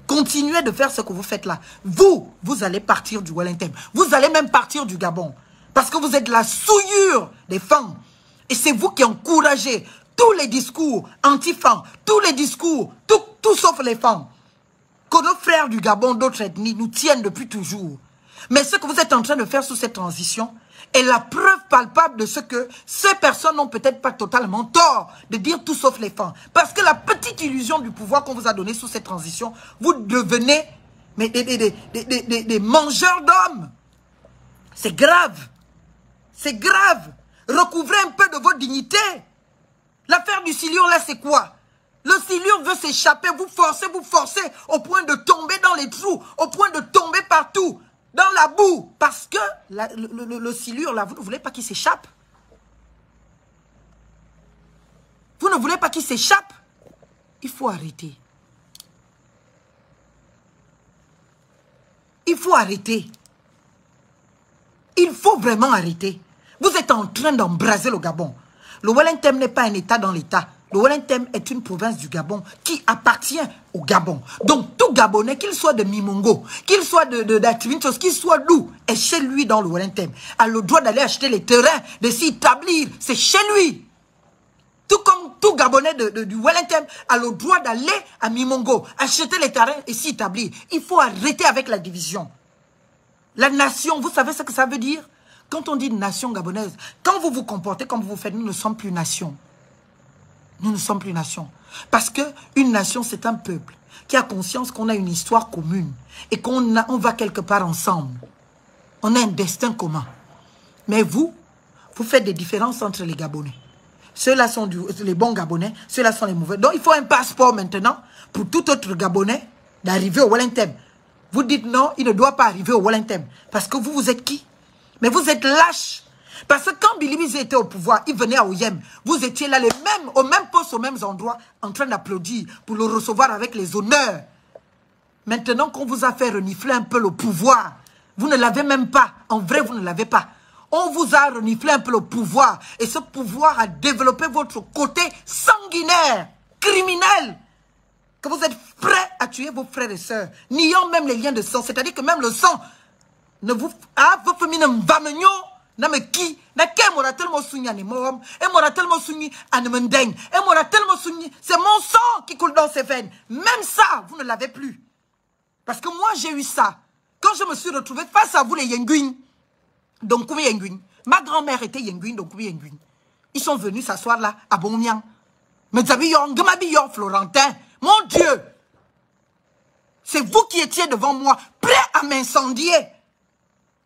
Continuez de faire ce que vous faites là. Vous allez partir du Wellington. Vous allez même partir du Gabon. Parce que vous êtes la souillure des femmes. Et c'est vous qui encouragez tous les discours anti-femmes, tous les discours, tout sauf les femmes. Que nos frères du Gabon, d'autres ethnies, nous tiennent depuis toujours. Mais ce que vous êtes en train de faire sous cette transition est la preuve palpable de ce que ces personnes n'ont peut-être pas totalement tort de dire tout sauf les femmes. Parce que la petite illusion du pouvoir qu'on vous a donné sous cette transition, vous devenez mais des mangeurs d'hommes. C'est grave. C'est grave. Recouvrez un peu de votre dignité. L'affaire du silure là, c'est quoi? Le silure veut s'échapper, vous forcez au point de tomber dans les trous, au point de tomber partout. Dans la boue, parce que le silure, là, vous ne voulez pas qu'il s'échappe. Vous ne voulez pas qu'il s'échappe. Il faut arrêter. Il faut arrêter. Il faut vraiment arrêter. Vous êtes en train d'embraser le Gabon. Le Wellington n'est pas un État dans l'État. Le Wellington est une province du Gabon qui appartient au Gabon. Donc tout Gabonais, qu'il soit de Mimongo, qu'il soit d'Ativintos, qu'il soit d'où, est chez lui dans le Wellington. A le droit d'aller acheter les terrains, de s'y établir. C'est chez lui. Tout comme tout Gabonais du Wellington a le droit d'aller à Mimongo, acheter les terrains et s'y établir. Il faut arrêter avec la division. La nation, vous savez ce que ça veut dire? Quand on dit nation gabonaise, quand vous vous comportez comme vous faites, nous ne sommes plus nation. Nous ne sommes plus nation. Parce qu'une nation, c'est un peuple qui a conscience qu'on a une histoire commune et on va quelque part ensemble. On a un destin commun. Mais vous faites des différences entre les Gabonais. Ceux-là sont les bons Gabonais, ceux-là sont les mauvais. Donc il faut un passeport maintenant pour tout autre Gabonais d'arriver au Wellington. Vous dites non, il ne doit pas arriver au Wellington. Parce que vous êtes qui? Mais vous êtes lâches. Parce que quand Billy Wizo était au pouvoir, il venait à OIM. Vous étiez là au même poste, aux mêmes endroits, en train d'applaudir pour le recevoir avec les honneurs. Maintenant qu'on vous a fait renifler un peu le pouvoir, vous ne l'avez même pas. En vrai, vous ne l'avez pas. On vous a reniflé un peu le pouvoir. Et ce pouvoir a développé votre côté sanguinaire, criminel. Que vous êtes prêts à tuer vos frères et sœurs, niant même les liens de sang. C'est-à-dire que même le sang ne vous... Ah, vous faites une vamenio. Na me qui na ke mora tellement sougni ani morom et mora tellement sougni ani mendeng et mora tellement sougni, c'est mon sang qui coule dans ses veines. Même ça vous ne l'avez plus. Parce que moi j'ai eu ça quand je me suis retrouvé face à vous les Yenguin. Donc Yenguin, ma grand-mère était Yenguin, donc Yenguin. Ils sont venus s'asseoir là à Bonmian. Mais Gamabiyon Florentin, mon Dieu. C'est vous qui étiez devant moi prêt à m'incendier.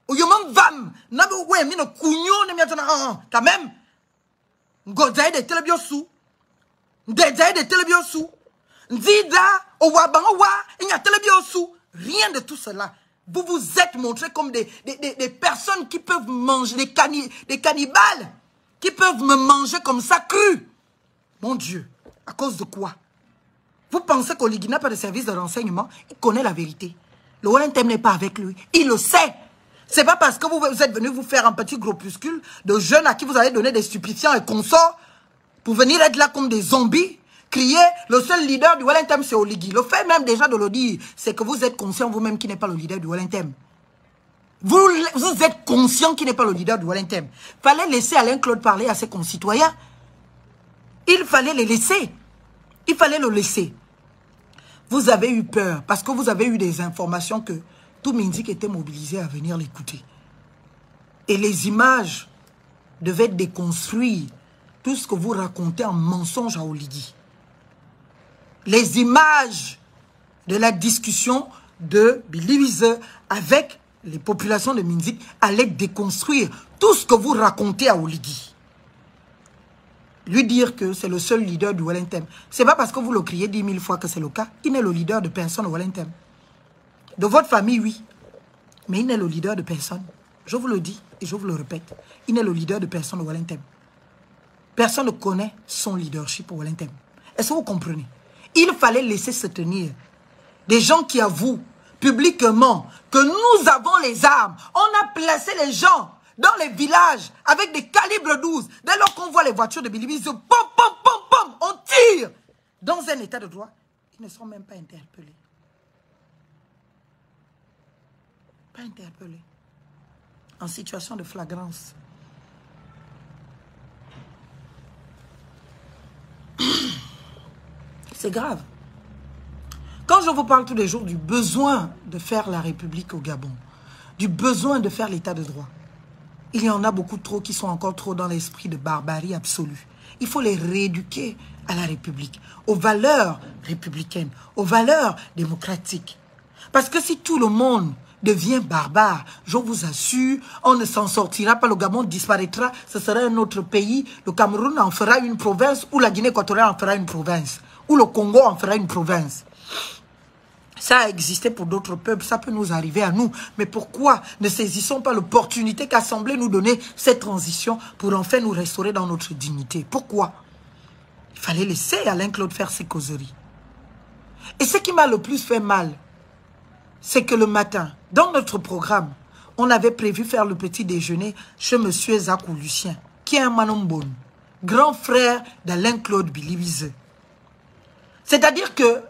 Oyomam vam na be we mi no kunyo ne mi atana quand même ngozaye de telebiosu ndezaye de telebiosu nzida owabanwa inya telebiosu, rien de tout cela. Vous vous êtes montrés comme des personnes qui peuvent manger des cannibales qui peuvent me manger comme ça cru. Mon Dieu, à cause de quoi? Vous pensez qu'Oligui n'a pas de service de renseignement? Il connaît la vérité. Le Wellington n'est pas avec lui, il le sait. C'est pas parce que vous êtes venu vous faire un petit groupuscule de jeunes à qui vous avez donné des stupéfiants et consorts pour venir être là comme des zombies, crier, le seul leader du Wellington c'est Oligui. Le fait même déjà de le dire, c'est que vous êtes conscient vous-même qui n'est pas le leader du Wellington. Vous êtes conscient qui n'est pas le leader du Wellington. Fallait laisser Alain Claude parler à ses concitoyens. Il fallait les laisser. Il fallait le laisser. Vous avez eu peur parce que vous avez eu des informations que tout Minzik était mobilisé à venir l'écouter. Et les images devaient déconstruire tout ce que vous racontez en mensonge à Oligui. Les images de la discussion de Billy Wiese avec les populations de Minzik allaient déconstruire tout ce que vous racontez à Oligui. Lui dire que c'est le seul leader du Wellington. Ce n'est pas parce que vous le criez 10 000 fois que c'est le cas. Il n'est le leader de personne au Wellington. De votre famille, oui. Mais il n'est le leader de personne. Je vous le dis et je vous le répète. Il n'est le leader de personne au Wellington. Personne ne connaît son leadership au Wellington. Est-ce que vous comprenez? Il fallait laisser se tenir des gens qui avouent publiquement que nous avons les armes. On a placé les gens dans les villages avec des calibres 12. Dès lors qu'on voit les voitures de Billy Wiese, pom, pom, pom, pom, on tire. Dans un état de droit, ils ne sont même pas interpellés. Pas interpellés. En situation de flagrance. C'est grave. Quand je vous parle tous les jours du besoin de faire la République au Gabon, du besoin de faire l'état de droit, il y en a beaucoup trop qui sont encore trop dans l'esprit de barbarie absolue. Il faut les rééduquer à la République, aux valeurs républicaines, aux valeurs démocratiques. Parce que si tout le monde devient barbare, je vous assure, on ne s'en sortira pas, le Gabon disparaîtra, ce sera un autre pays, le Cameroun en fera une province, ou la Guinée équatoriale en fera une province, ou le Congo en fera une province. Ça a existé pour d'autres peuples, ça peut nous arriver à nous. Mais pourquoi ne saisissons pas l'opportunité qu'a semblé nous donner cette transition pour enfin nous restaurer dans notre dignité? Pourquoi? Il fallait laisser Alain Claude faire ses causeries. Et ce qui m'a le plus fait mal, c'est que le matin, dans notre programme, on avait prévu faire le petit déjeuner chez M. Zakou Lucien, qui est un Manombon, grand frère d'Alain Claude Billy Wiese. C'est-à-dire que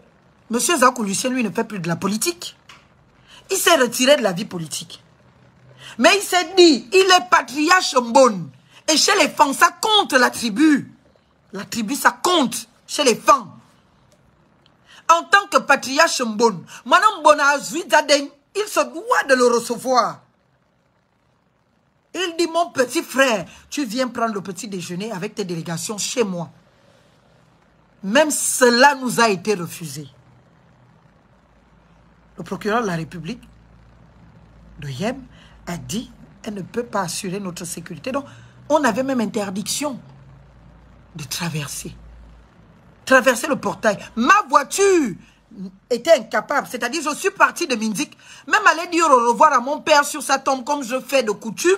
M. Zakou Lucien, lui, ne fait plus de la politique. Il s'est retiré de la vie politique. Mais il s'est dit, il est patriarche Mbon. Et chez les femmes, ça compte la tribu. La tribu, ça compte chez les femmes. En tant que patriarche Mbon, Madame Bona Zuidaden, il se doit de le recevoir. Il dit, mon petit frère, tu viens prendre le petit déjeuner avec tes délégations chez moi. Même cela nous a été refusé. Le procureur de la République de Yem a dit qu'elle ne peut pas assurer notre sécurité. Donc, on avait même interdiction de traverser. Traverser le portail. Ma voiture était incapable. C'est-à-dire, je suis parti de Minzik. Même aller dire au revoir à mon père sur sa tombe comme je fais de coutume.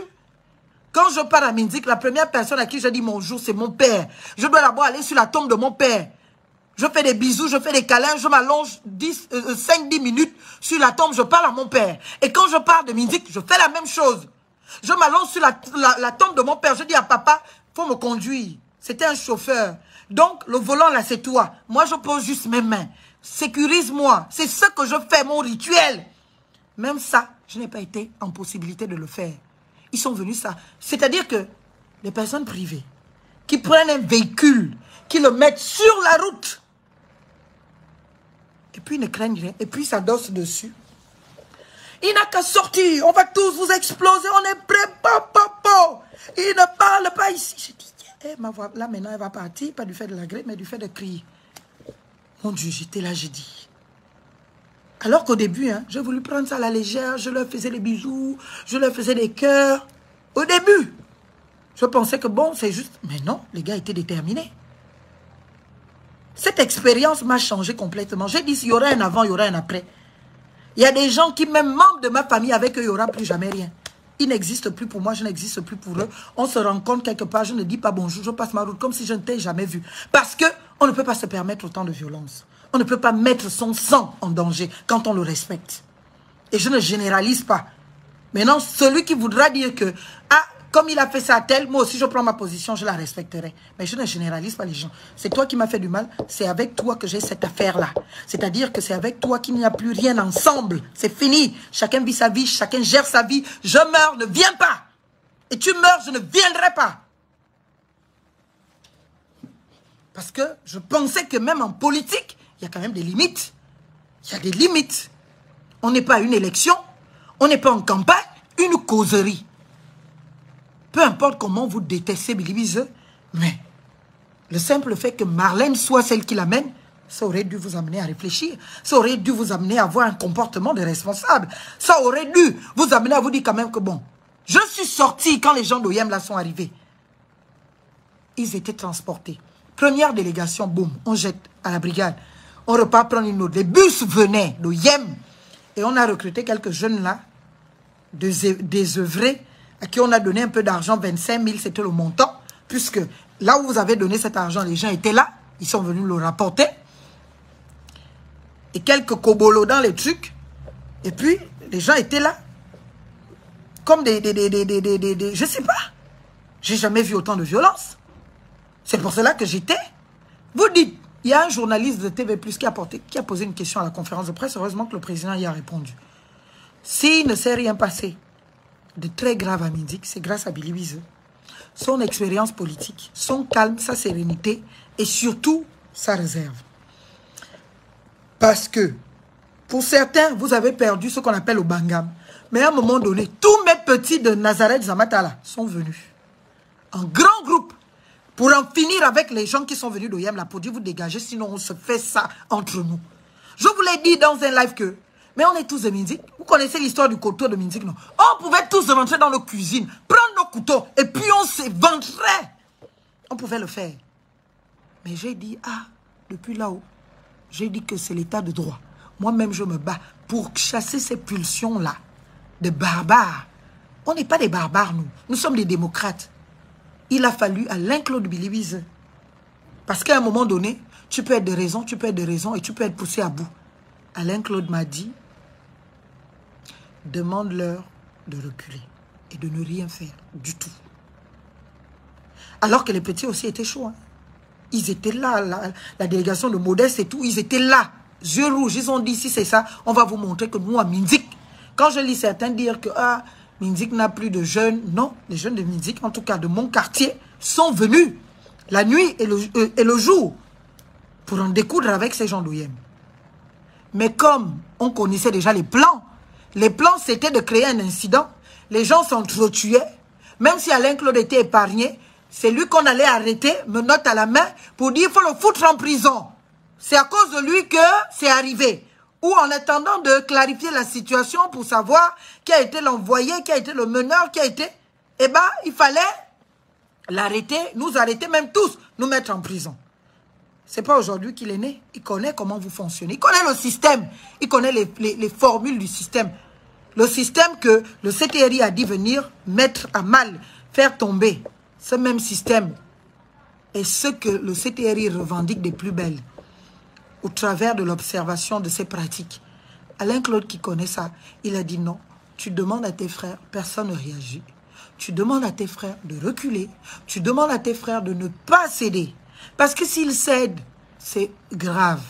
Quand je pars à Minzik, la première personne à qui je dis bonjour, c'est mon père. Je dois d'abord aller sur la tombe de mon père. Je fais des bisous, je fais des câlins, je m'allonge 5-10 minutes sur la tombe, je parle à mon père. Et quand je pars de Minzik, je fais la même chose. Je m'allonge sur la tombe de mon père, je dis à papa, il faut me conduire. C'était un chauffeur. Donc, le volant là, c'est toi. Moi, je pose juste mes mains. Sécurise-moi. C'est ce que je fais, mon rituel. Même ça, je n'ai pas été en possibilité de le faire. Ils sont venus ça. C'est-à-dire que les personnes privées qui prennent un véhicule, qui le mettent sur la route, et puis ils ne craignent rien, et puis ils s'adossent dessus. Il n'a qu'à sortir, on va tous vous exploser, on est prêts, il ne parle pas ici. J'ai dit, eh, ma voix, là maintenant elle va partir, pas du fait de la grève, mais du fait de crier. Mon Dieu, j'étais là, j'ai dit. Alors qu'au début, hein, j'ai voulu prendre ça à la légère, je leur faisais les bisous, je leur faisais des cœurs. Au début, je pensais que bon, c'est juste, mais non, les gars étaient déterminés. Cette expérience m'a changé complètement. J'ai dit, s'il y aura un avant, il y aura un après. Il y a des gens qui, même membres de ma famille, avec eux, il n'y aura plus jamais rien. Ils n'existent plus pour moi, je n'existe plus pour eux. On se rencontre quelque part, je ne dis pas bonjour, je passe ma route comme si je ne t'ai jamais vu. Parce qu'on ne peut pas se permettre autant de violence. On ne peut pas mettre son sang en danger quand on le respecte. Et je ne généralise pas. Maintenant, celui qui voudra dire que, ah, comme il a fait ça à tel, moi aussi je prends ma position, je la respecterai. Mais je ne généralise pas les gens. C'est toi qui m'as fait du mal, c'est avec toi que j'ai cette affaire-là. C'est-à-dire que c'est avec toi qu'il n'y a plus rien ensemble. C'est fini. Chacun vit sa vie, chacun gère sa vie. Je meurs, ne viens pas. Et tu meurs, je ne viendrai pas. Parce que je pensais que même en politique, il y a quand même des limites. Il y a des limites. On n'est pas à une élection, on n'est pas en campagne, une causerie. Peu importe comment vous détestez Bilibise, mais le simple fait que Marlène soit celle qui l'amène, ça aurait dû vous amener à réfléchir. Ça aurait dû vous amener à avoir un comportement de responsable. Ça aurait dû vous amener à vous dire quand même que bon, je suis sorti quand les gens d'Oyem là sont arrivés. Ils étaient transportés. Première délégation, boum, on jette à la brigade. On repart prendre une autre. Les bus venaient d'Oyem. Et on a recruté quelques jeunes là, désœuvrés, à qui on a donné un peu d'argent, 25 000, c'était le montant. Puisque là où vous avez donné cet argent, les gens étaient là. Ils sont venus le rapporter. Et quelques cobolos dans les trucs. Et puis, les gens étaient là. Comme je sais pas. J'ai jamais vu autant de violence. C'est pour cela que j'étais. Vous dites, il y a un journaliste de TV+, qui a posé une question à la conférence de presse. Heureusement que le président y a répondu. S'il ne s'est rien passé de très grave à Mindik, c'est grâce à Bilibise. Son expérience politique, son calme, sa sérénité et surtout sa réserve. Parce que, pour certains, vous avez perdu ce qu'on appelle le Bangam. Mais à un moment donné, tous mes petits de Nazareth Zamatala sont venus. En grand groupe. Pour en finir avec les gens qui sont venus d'Oyem là, pour dire vous dégagez, sinon on se fait ça entre nous. Je vous l'ai dit dans un live que, mais on est tous de Mindik. Vous connaissez l'histoire du couteau de Mindik, non? On pouvait tous rentrer dans nos cuisines, prendre nos couteaux, et puis on s'éventrait. On pouvait le faire. Mais j'ai dit, ah, depuis là-haut, j'ai dit que c'est l'état de droit. Moi-même, je me bats pour chasser ces pulsions-là de barbares. On n'est pas des barbares, nous. Nous sommes des démocrates. Il a fallu Alain Claude Bilibise. Parce qu'à un moment donné, tu peux être de raison, tu peux être de raison et tu peux être poussé à bout. Alain Claude m'a dit, demande-leur de reculer et de ne rien faire du tout. Alors que les petits aussi étaient chauds. Hein. Ils étaient là, la délégation de Modeste et tout, ils étaient là. Yeux rouges, ils ont dit, si c'est ça, on va vous montrer que nous, à Mindik, quand je lis certains dire que ah, Mindik n'a plus de jeunes, non, les jeunes de Mindik, en tout cas de mon quartier, sont venus la nuit et le jour pour en découdre avec ces gens d'Oyem. Mais comme on connaissait déjà les plans c'était de créer un incident, les gens s'entretuaient, même si Alain Claude était épargné, c'est lui qu'on allait arrêter, menotte à la main, pour dire qu'il faut le foutre en prison. C'est à cause de lui que c'est arrivé. Ou en attendant de clarifier la situation pour savoir qui a été l'envoyé, qui a été le meneur, qui a été... Eh bien, il fallait l'arrêter, nous arrêter même tous, nous mettre en prison. C'est pas aujourd'hui qu'il est né. Il connaît comment vous fonctionnez. Il connaît le système. Il connaît les formules du système. Le système que le CTRI a dit venir mettre à mal, faire tomber. Ce même système est ce que le CTRI revendique des plus belles. Au travers de l'observation de ces pratiques. Alain Claude qui connaît ça, il a dit non. Tu demandes à tes frères, personne ne réagit. Tu demandes à tes frères de reculer. Tu demandes à tes frères de ne pas céder. Parce que s'ils cèdent, c'est grave.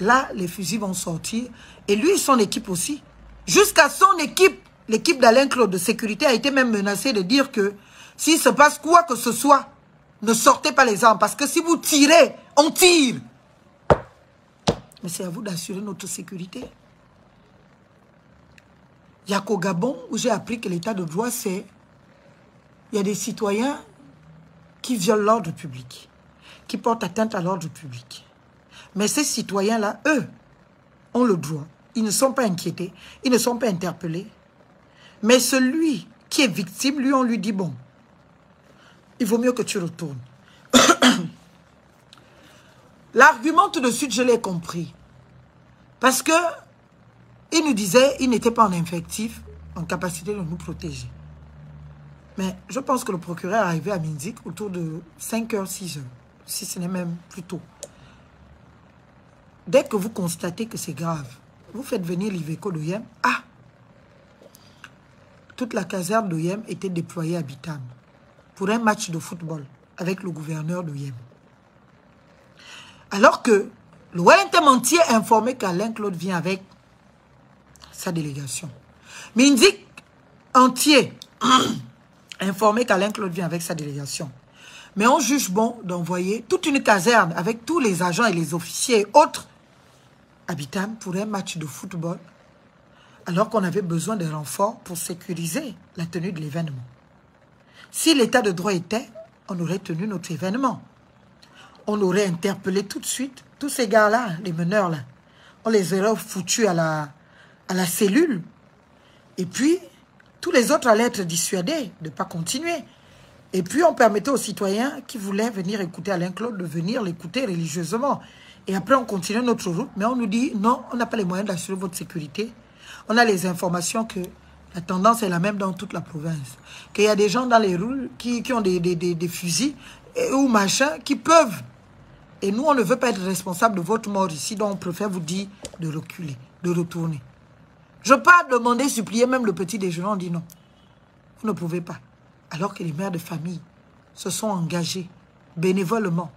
Là, les fusils vont sortir. Et lui et son équipe aussi. Jusqu'à son équipe, l'équipe d'Alain Claude de sécurité a été même menacée de dire que s'il se passe quoi que ce soit, ne sortez pas les armes. Parce que si vous tirez, on tire. Mais c'est à vous d'assurer notre sécurité. Il n'y a qu'au Gabon où j'ai appris que l'état de droit, c'est... Il y a des citoyens qui violent l'ordre public, qui portent atteinte à l'ordre public. Mais ces citoyens-là, eux, ont le droit. Ils ne sont pas inquiétés, ils ne sont pas interpellés. Mais celui qui est victime, lui, on lui dit, bon, il vaut mieux que tu retournes. L'argument tout de suite, je l'ai compris. Parce que il nous disait, il n'était pas en effectif, en capacité de nous protéger. Mais je pense que le procureur est arrivé à Mindik autour de 5h, 6h. Si ce n'est même plus tôt. Dès que vous constatez que c'est grave, vous faites venir l'Iveco d'Oyem. Ah! toute la caserne d'Oyem était déployée à Bitam pour un match de football avec le gouverneur d'Oyem. Alors que le Wellington entier est informé qu'Alain Claude vient avec sa délégation. Minzik entier informé qu'Alain Claude vient avec sa délégation. Mais on juge bon d'envoyer toute une caserne avec tous les agents et les officiers et autres à Bitam pour un match de football, alors qu'on avait besoin de renforts pour sécuriser la tenue de l'événement. Si l'état de droit était, on aurait tenu notre événement. On aurait interpellé tout de suite tous ces gars-là, les meneurs-là. On les aurait foutus à la cellule. Et puis, tous les autres allaient être dissuadés de ne pas continuer. Et puis, on permettait aux citoyens qui voulaient venir écouter Alain Claude de venir l'écouter religieusement. Et après, on continuait notre route. Mais on nous dit, non, on n'a pas les moyens d'assurer votre sécurité. On a les informations que la tendance est la même dans toute la province. Qu'il y a des gens dans les rues qui ont des fusils ou machin qui peuvent. Et nous, on ne veut pas être responsable de votre mort ici. Donc, on préfère vous dire de reculer, de retourner. Je peux pas demander, supplier même le petit déjeuner. On dit non. Vous ne pouvez pas. Alors que les mères de famille se sont engagées bénévolement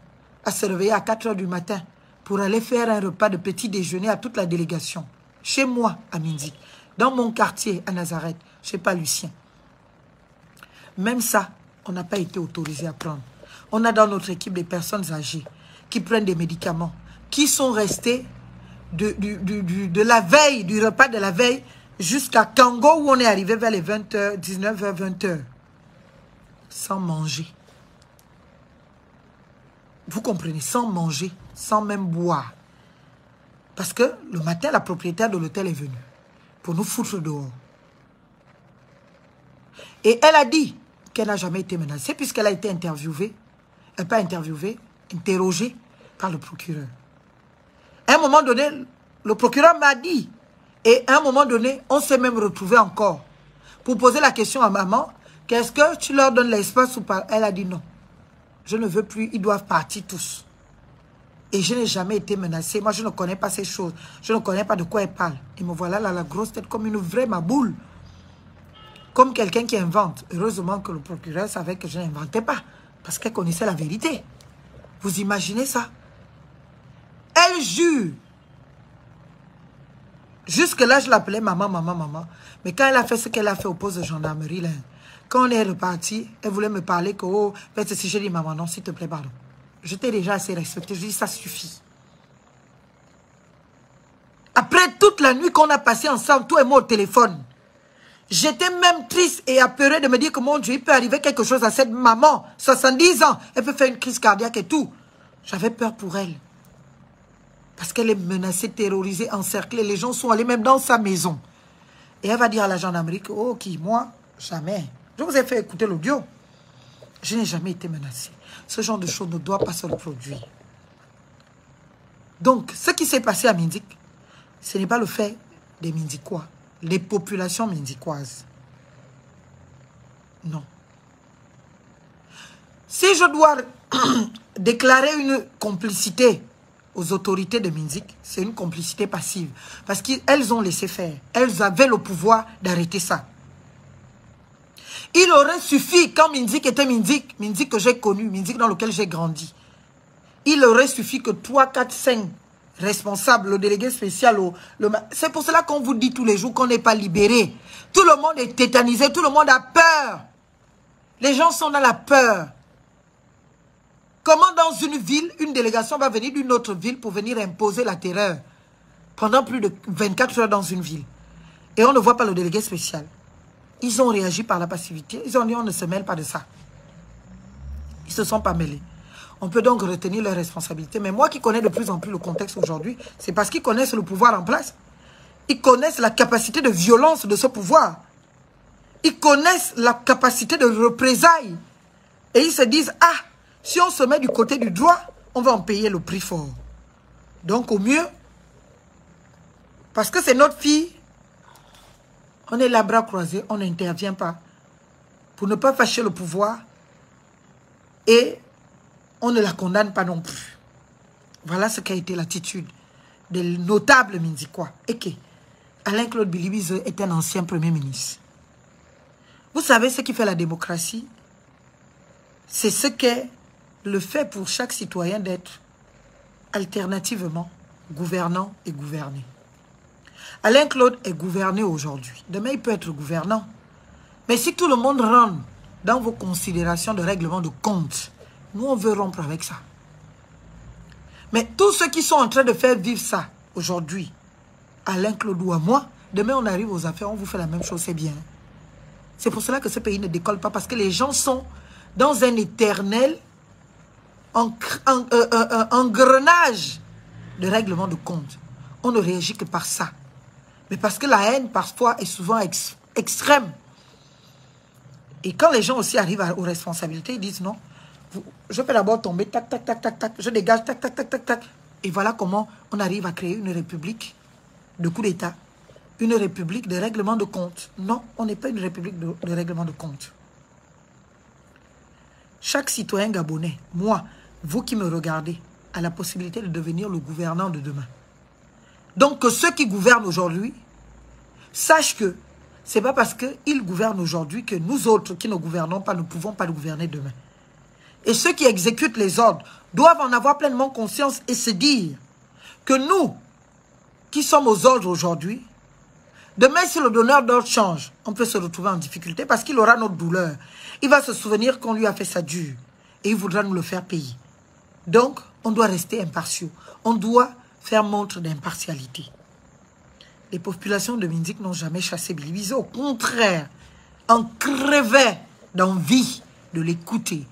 à se réveiller à 4 h du matin pour aller faire un repas de petit déjeuner à toute la délégation. Chez moi, à Minzik. Dans mon quartier, à Nazareth. Chez pas Lucien. Même ça, on n'a pas été autorisé à prendre. On a dans notre équipe des personnes âgées qui prennent des médicaments, qui sont restés de la veille, du repas de la veille, jusqu'à Kango, où on est arrivé vers les 20 h, 19 h, 20 h, sans manger. Vous comprenez, sans manger, sans même boire. Parce que le matin, la propriétaire de l'hôtel est venue pour nous foutre dehors. Et elle a dit qu'elle n'a jamais été menacée puisqu'elle a été interviewée, pas interviewée, interrogée par le procureur. À un moment donné, le procureur m'a dit, et à un moment donné, on s'est même retrouvé encore pour poser la question à maman, qu'est-ce que tu leur donnes l'espace ou pas? Elle a dit non. Je ne veux plus, ils doivent partir tous. Et je n'ai jamais été menacée. Moi, je ne connais pas ces choses. Je ne connais pas de quoi elle parle. Et me voilà là, la grosse tête, comme une vraie maboule. Comme quelqu'un qui invente. Heureusement que le procureur savait que je n'inventais pas. Parce qu'elle connaissait la vérité. Vous imaginez ça? Elle jure. Jusque-là, je l'appelais maman, maman, maman. Mais quand elle a fait ce qu'elle a fait au poste de gendarmerie, là, quand on est reparti, elle voulait me parler que, oh, faites ceci, j'ai dit, maman, non, s'il te plaît, pardon. J'étais déjà assez respectée. Je dis, ça suffit. Après toute la nuit qu'on a passée ensemble, toi et moi au téléphone, j'étais même triste et apeurée de me dire que mon Dieu, il peut arriver quelque chose à cette maman, 70 ans, elle peut faire une crise cardiaque et tout. J'avais peur pour elle. Parce qu'elle est menacée, terrorisée, encerclée. Les gens sont allés même dans sa maison. Et elle va dire à la gendarmerie que, oh, qui, moi, jamais. Je vous ai fait écouter l'audio. Je n'ai jamais été menacée. Ce genre de choses ne doit pas se reproduire. Donc, ce qui s'est passé à Minzik, ce n'est pas le fait des Minzikois, les populations minzikoises. Non. Si je dois déclarer une complicité aux autorités de Minzik, c'est une complicité passive. Parce qu'elles ont laissé faire. Elles avaient le pouvoir d'arrêter ça. Il aurait suffi, quand Minzik était Minzik que j'ai connu, Minzik dans lequel j'ai grandi, il aurait suffi que 3, 4, 5 responsables, le délégué spécial, c'est pour cela qu'on vous dit tous les jours qu'on n'est pas libéré. Tout le monde est tétanisé, tout le monde a peur. Les gens sont dans la peur. Comment dans une ville, une délégation va venir d'une autre ville pour venir imposer la terreur pendant plus de 24 heures dans une ville? Et on ne voit pas le délégué spécial. Ils ont réagi par la passivité. Ils ont dit on ne se mêle pas de ça. Ils ne se sont pas mêlés. On peut donc retenir leurs responsabilités. Mais moi qui connais de plus en plus le contexte aujourd'hui, c'est parce qu'ils connaissent le pouvoir en place. Ils connaissent la capacité de violence de ce pouvoir. Ils connaissent la capacité de représailles. Et ils se disent, ah, si on se met du côté du droit, on va en payer le prix fort. Donc au mieux, parce que c'est notre fille, on est là bras croisés, on n'intervient pas. Pour ne pas fâcher le pouvoir. Et on ne la condamne pas non plus. Voilà ce qu'a été l'attitude des notables Minzikois. Et que Alain Claude Bilibi est un ancien premier ministre. Vous savez ce qui fait la démocratie? C'est ce qu'est le fait pour chaque citoyen d'être alternativement gouvernant et gouverné. Alain Claude est gouverné aujourd'hui. Demain, il peut être gouvernant. Mais si tout le monde rentre dans vos considérations de règlement de compte, nous, on veut rompre avec ça. Mais tous ceux qui sont en train de faire vivre ça aujourd'hui, Alain Claude ou à moi, demain, on arrive aux affaires, on vous fait la même chose, c'est bien. C'est pour cela que ce pays ne décolle pas, parce que les gens sont dans un éternel engrenage de règlement de compte. On ne réagit que par ça. Mais parce que la haine, parfois, est souvent extrême. Et quand les gens aussi arrivent aux responsabilités, ils disent non, je peux d'abord tomber, tac, tac, tac, tac, tac, je dégage, tac, tac, tac, tac, tac. Et voilà comment on arrive à créer une république de coup d'État. Une république de règlement de compte. Non, on n'est pas une république de règlement de compte. Chaque citoyen gabonais, moi, vous qui me regardez, a la possibilité de devenir le gouvernant de demain. Donc que ceux qui gouvernent aujourd'hui sachent que ce n'est pas parce qu'ils gouvernent aujourd'hui que nous autres qui ne gouvernons pas ne pouvons pas le gouverner demain. Et ceux qui exécutent les ordres doivent en avoir pleinement conscience et se dire que nous, qui sommes aux ordres aujourd'hui, demain si le donneur d'ordre change, on peut se retrouver en difficulté parce qu'il aura notre douleur. Il va se souvenir qu'on lui a fait ça dur et il voudra nous le faire payer. Donc, on doit rester impartiaux. On doit faire montre d'impartialité. Les populations de Minzik n'ont jamais chassé Billy Bizo. Au contraire, en crevaient d'envie de l'écouter.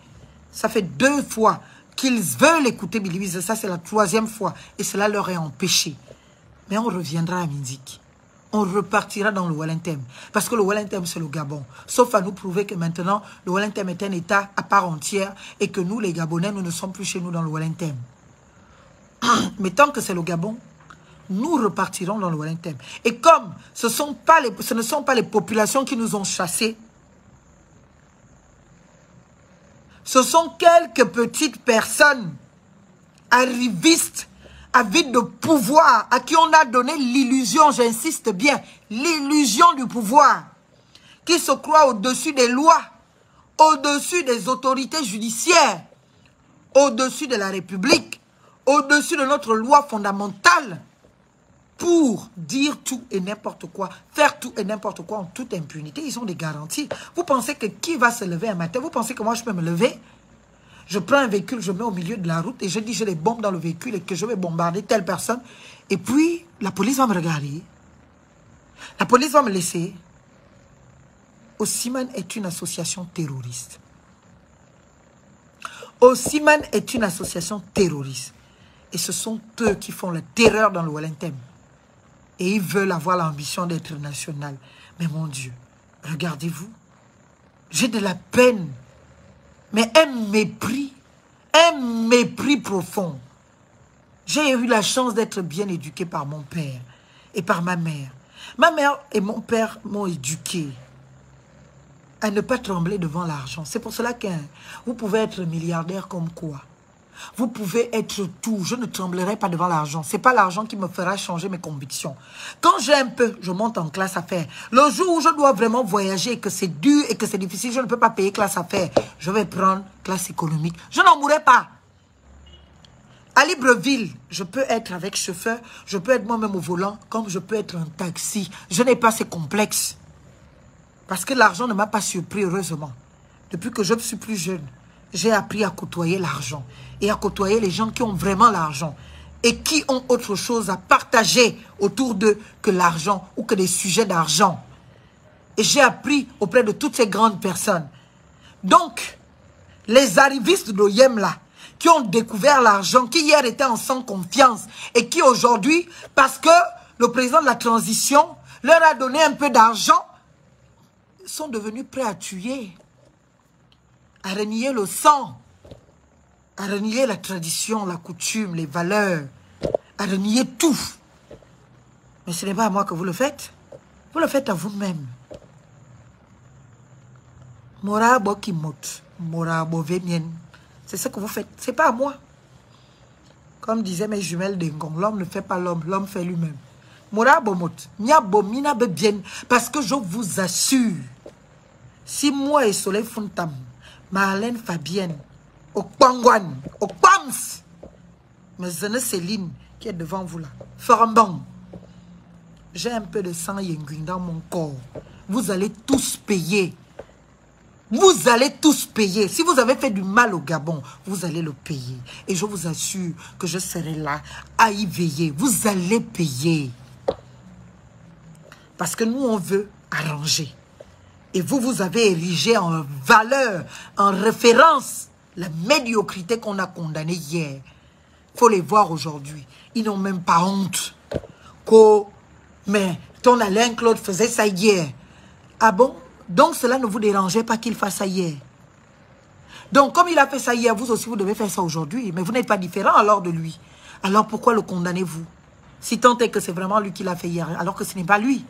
Ça fait 2 fois qu'ils veulent écouter Billy Bizo. Ça, c'est la 3e fois. Et cela leur est empêché. Mais on reviendra à Minzik. On repartira dans le Wellington. Parce que le Wellington, c'est le Gabon. Sauf à nous prouver que maintenant, le Wellington est un État à part entière et que nous, les Gabonais, nous ne sommes plus chez nous dans le Wellington. Mais tant que c'est le Gabon, nous repartirons dans le Wellington. Et comme ce ne sont pas les populations qui nous ont chassés, ce sont quelques petites personnes arrivistes, avides de pouvoir, à qui on a donné l'illusion, j'insiste bien, l'illusion du pouvoir, qui se croient au-dessus des lois, au-dessus des autorités judiciaires, au-dessus de la République, au-dessus de notre loi fondamentale, pour dire tout et n'importe quoi, faire tout et n'importe quoi en toute impunité. Ils ont des garanties. Vous pensez que qui va se lever un matin? Vous pensez que moi je peux me lever? Je prends un véhicule, je mets au milieu de la route et je dis j'ai des bombes dans le véhicule et que je vais bombarder telle personne. Et puis la police va me regarder. La police va me laisser. Osiman est une association terroriste. Osiman est une association terroriste. Et ce sont eux qui font la terreur dans le Wellington. Et ils veulent avoir l'ambition d'être national. Mais mon Dieu, regardez-vous. J'ai de la peine. Mais un mépris profond. J'ai eu la chance d'être bien éduqué par mon père et par ma mère. Ma mère et mon père m'ont éduqué à ne pas trembler devant l'argent. C'est pour cela que vous pouvez être milliardaire comme quoi. Vous pouvez être tout. Je ne tremblerai pas devant l'argent. Ce n'est pas l'argent qui me fera changer mes convictions. Quand j'ai un peu, je monte en classe affaires. Le jour où je dois vraiment voyager et que c'est dur et que c'est difficile, je ne peux pas payer classe affaires. Je vais prendre classe économique. Je n'en mourrai pas. À Libreville, je peux être avec chauffeur. Je peux être moi-même au volant comme je peux être en taxi. Je n'ai pas ces complexes. Parce que l'argent ne m'a pas surpris, heureusement. Depuis que je suis plus jeune, j'ai appris à côtoyer l'argent. Et à côtoyer les gens qui ont vraiment l'argent. Et qui ont autre chose à partager autour d'eux que l'argent ou que des sujets d'argent. Et j'ai appris auprès de toutes ces grandes personnes. Donc, les arrivistes d'Oyem là, qui ont découvert l'argent, qui hier étaient en sans confiance, et qui aujourd'hui, parce que le président de la transition leur a donné un peu d'argent, sont devenus prêts à tuer, à renier le sang, à renier la tradition, la coutume, les valeurs, à renier tout. Mais ce n'est pas à moi que vous le faites. Vous le faites à vous-même. Morabo kimot, morabo vemien. C'est ce que vous faites. Ce n'est pas à moi. Comme disaient mes jumelles d'Engong, l'homme ne fait pas l'homme, l'homme fait lui-même. Morabo mot, niabo mina bien. Parce que je vous assure, Si moi et Soleil Fontam, Marlène Fabienne, au Pangwan, au Pams, mais Zene Céline qui est devant vous là, Farambang, j'ai un peu de sang yenguin dans mon corps. Vous allez tous payer. Vous allez tous payer. Si vous avez fait du mal au Gabon, vous allez le payer. Et je vous assure que je serai là à y veiller. Vous allez payer. Parce que nous, on veut arranger. Et vous, vous avez érigé en valeur, en référence, la médiocrité qu'on a condamnée hier. Il faut les voir aujourd'hui. Ils n'ont même pas honte. Mais ton Alain Claude faisait ça hier. Ah bon? Donc cela ne vous dérangeait pas qu'il fasse ça hier. Donc comme il a fait ça hier, vous aussi vous devez faire ça aujourd'hui. Mais vous n'êtes pas différent alors de lui. Alors pourquoi le condamnez-vous? Si tant est que c'est vraiment lui qui l'a fait hier, alors que ce n'est pas lui.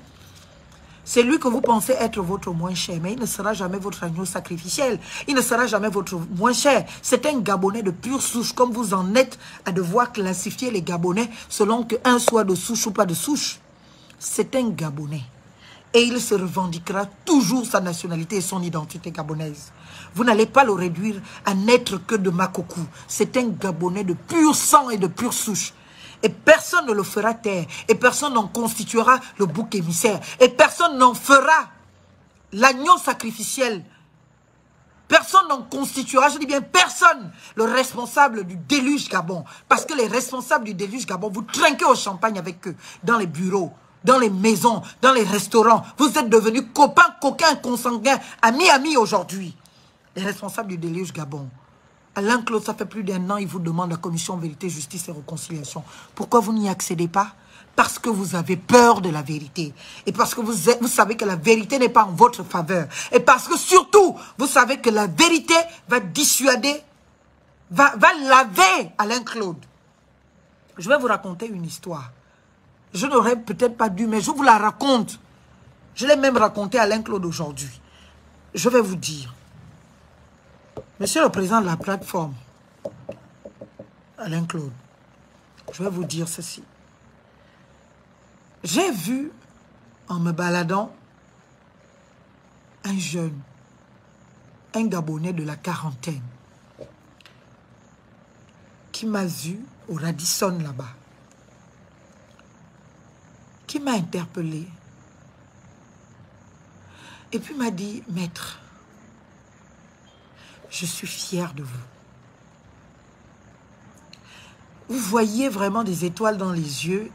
C'est lui que vous pensez être votre moins cher, mais il ne sera jamais votre agneau sacrificiel. Il ne sera jamais votre moins cher. C'est un Gabonais de pure souche, comme vous en êtes à devoir classifier les Gabonais selon qu'un soit de souche ou pas de souche. C'est un Gabonais. Et il se revendiquera toujours sa nationalité et son identité gabonaise. Vous n'allez pas le réduire à n'être que de Makokou. C'est un Gabonais de pur sang et de pure souche. Et personne ne le fera taire. Et personne n'en constituera le bouc émissaire. Et personne n'en fera l'agneau sacrificiel. Personne n'en constituera, je dis bien personne, le responsable du déluge Gabon. Parce que les responsables du déluge Gabon, vous trinquez au champagne avec eux, dans les bureaux, dans les maisons, dans les restaurants. Vous êtes devenus copains, coquins, consanguins, amis aujourd'hui. Les responsables du déluge Gabon. Alain Claude, ça fait plus d'1 an, il vous demande la commission Vérité, Justice et Réconciliation. Pourquoi vous n'y accédez pas? Parce que vous avez peur de la vérité. Et parce que vous savez que la vérité n'est pas en votre faveur. Et parce que surtout, vous savez que la vérité va dissuader, va laver Alain Claude. Je vais vous raconter une histoire. Je n'aurais peut-être pas dû, mais je vous la raconte. Je l'ai même raconté à Alain Claude aujourd'hui. Je vais vous dire. Monsieur le président de la plateforme, Alain Claude, je vais vous dire ceci. J'ai vu, en me baladant, un jeune, un Gabonais de la quarantaine, qui m'a vu au Radisson là-bas, qui m'a interpellé, et puis m'a dit, maître, je suis fier de vous. Vous voyez vraiment des étoiles dans les yeux.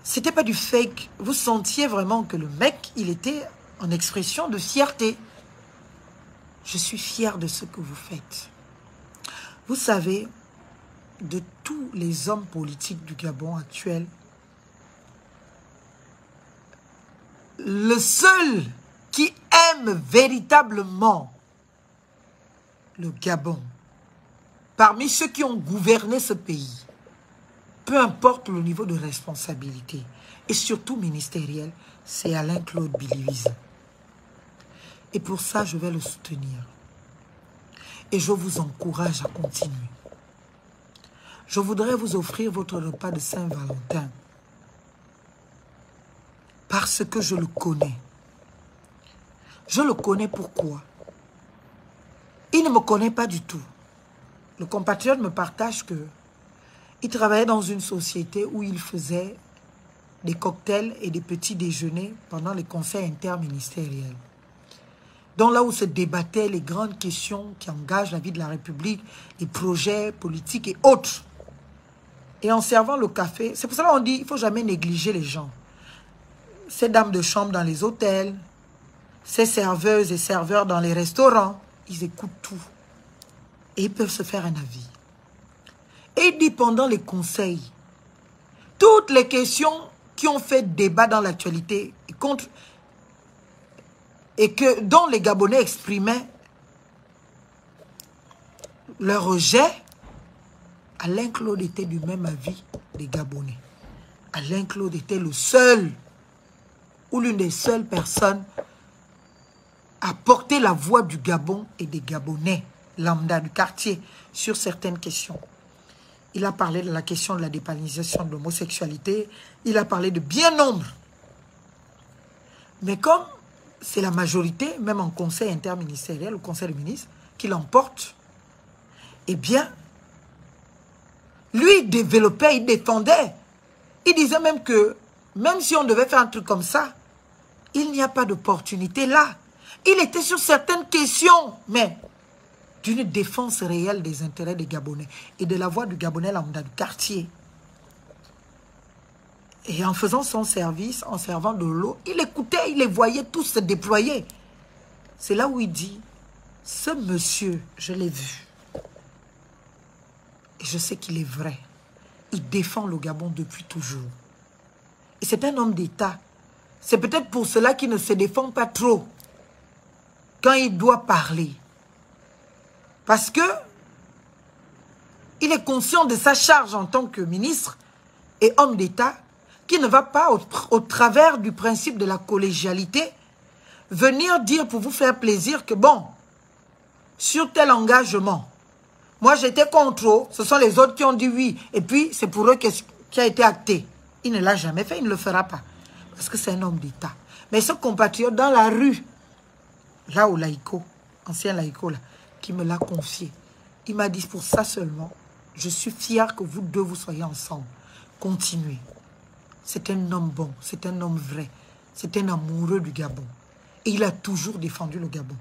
C'était pas du fake. Vous sentiez vraiment que le mec, il était en expression de fierté. Je suis fier de ce que vous faites. Vous savez, de tous les hommes politiques du Gabon actuel, le seul qui aime véritablement le Gabon, parmi ceux qui ont gouverné ce pays, peu importe le niveau de responsabilité, et surtout ministériel, c'est Alain Claude Biliviza. Et pour ça, je vais le soutenir. Et je vous encourage à continuer. Je voudrais vous offrir votre repas de Saint-Valentin. Parce que je le connais. Je le connais pourquoi? Il ne me connaît pas du tout. Le compatriote me partage que il travaillait dans une société où il faisait des cocktails et des petits déjeuners pendant les conseils interministériels. Donc là où se débattaient les grandes questions qui engagent la vie de la République, les projets politiques et autres. Et en servant le café, c'est pour ça qu'on dit qu'il ne faut jamais négliger les gens. Ces dames de chambre dans les hôtels, ces serveuses et serveurs dans les restaurants, ils écoutent tout. Et ils peuvent se faire un avis. Et il dit pendant les conseils, toutes les questions qui ont fait débat dans l'actualité dont les Gabonais exprimaient leur rejet, Alain Claude était du même avis des Gabonais. Alain Claude était le seul ou l'une des seules personnes à porter la voix du Gabon et des Gabonais lambda du quartier sur certaines questions. Il a parlé de la question de la dépénalisation de l'homosexualité. Il a parlé de bien nombre. Mais comme c'est la majorité, même en conseil interministériel, au conseil des ministres, qui l'emporte, eh bien, lui, il développait, il défendait. Il disait même que, même si on devait faire un truc comme ça, il n'y a pas d'opportunité là. Il était sur certaines questions, mais d'une défense réelle des intérêts des Gabonais et de la voix du Gabonais lambda du quartier. Et en faisant son service, en servant de l'eau, il écoutait, il les voyait tous se déployer. C'est là où il dit, ce monsieur, je l'ai vu. Et je sais qu'il est vrai. Il défend le Gabon depuis toujours. Et c'est un homme d'État. C'est peut-être pour cela qu'il ne se défend pas trop quand il doit parler. Parce que il est conscient de sa charge en tant que ministre et homme d'État qui ne va pas au travers du principe de la collégialité venir dire pour vous faire plaisir que bon, sur tel engagement, moi j'étais contre, ce sont les autres qui ont dit oui et puis c'est pour eux qui a été acté. Il ne l'a jamais fait, il ne le fera pas parce que c'est un homme d'État. Mais ce compatriote dans la rue, là au laïco, ancien laïco là, qui me l'a confié, il m'a dit pour ça seulement, je suis fier que vous deux vous soyez ensemble. Continuez. C'est un homme bon, c'est un homme vrai, c'est un amoureux du Gabon. Et il a toujours défendu le Gabon.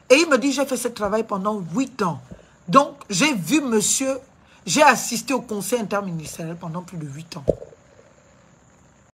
Et il me dit, j'ai fait ce travail pendant 8 ans. Donc, j'ai vu monsieur, j'ai assisté au conseil interministériel pendant plus de 8 ans.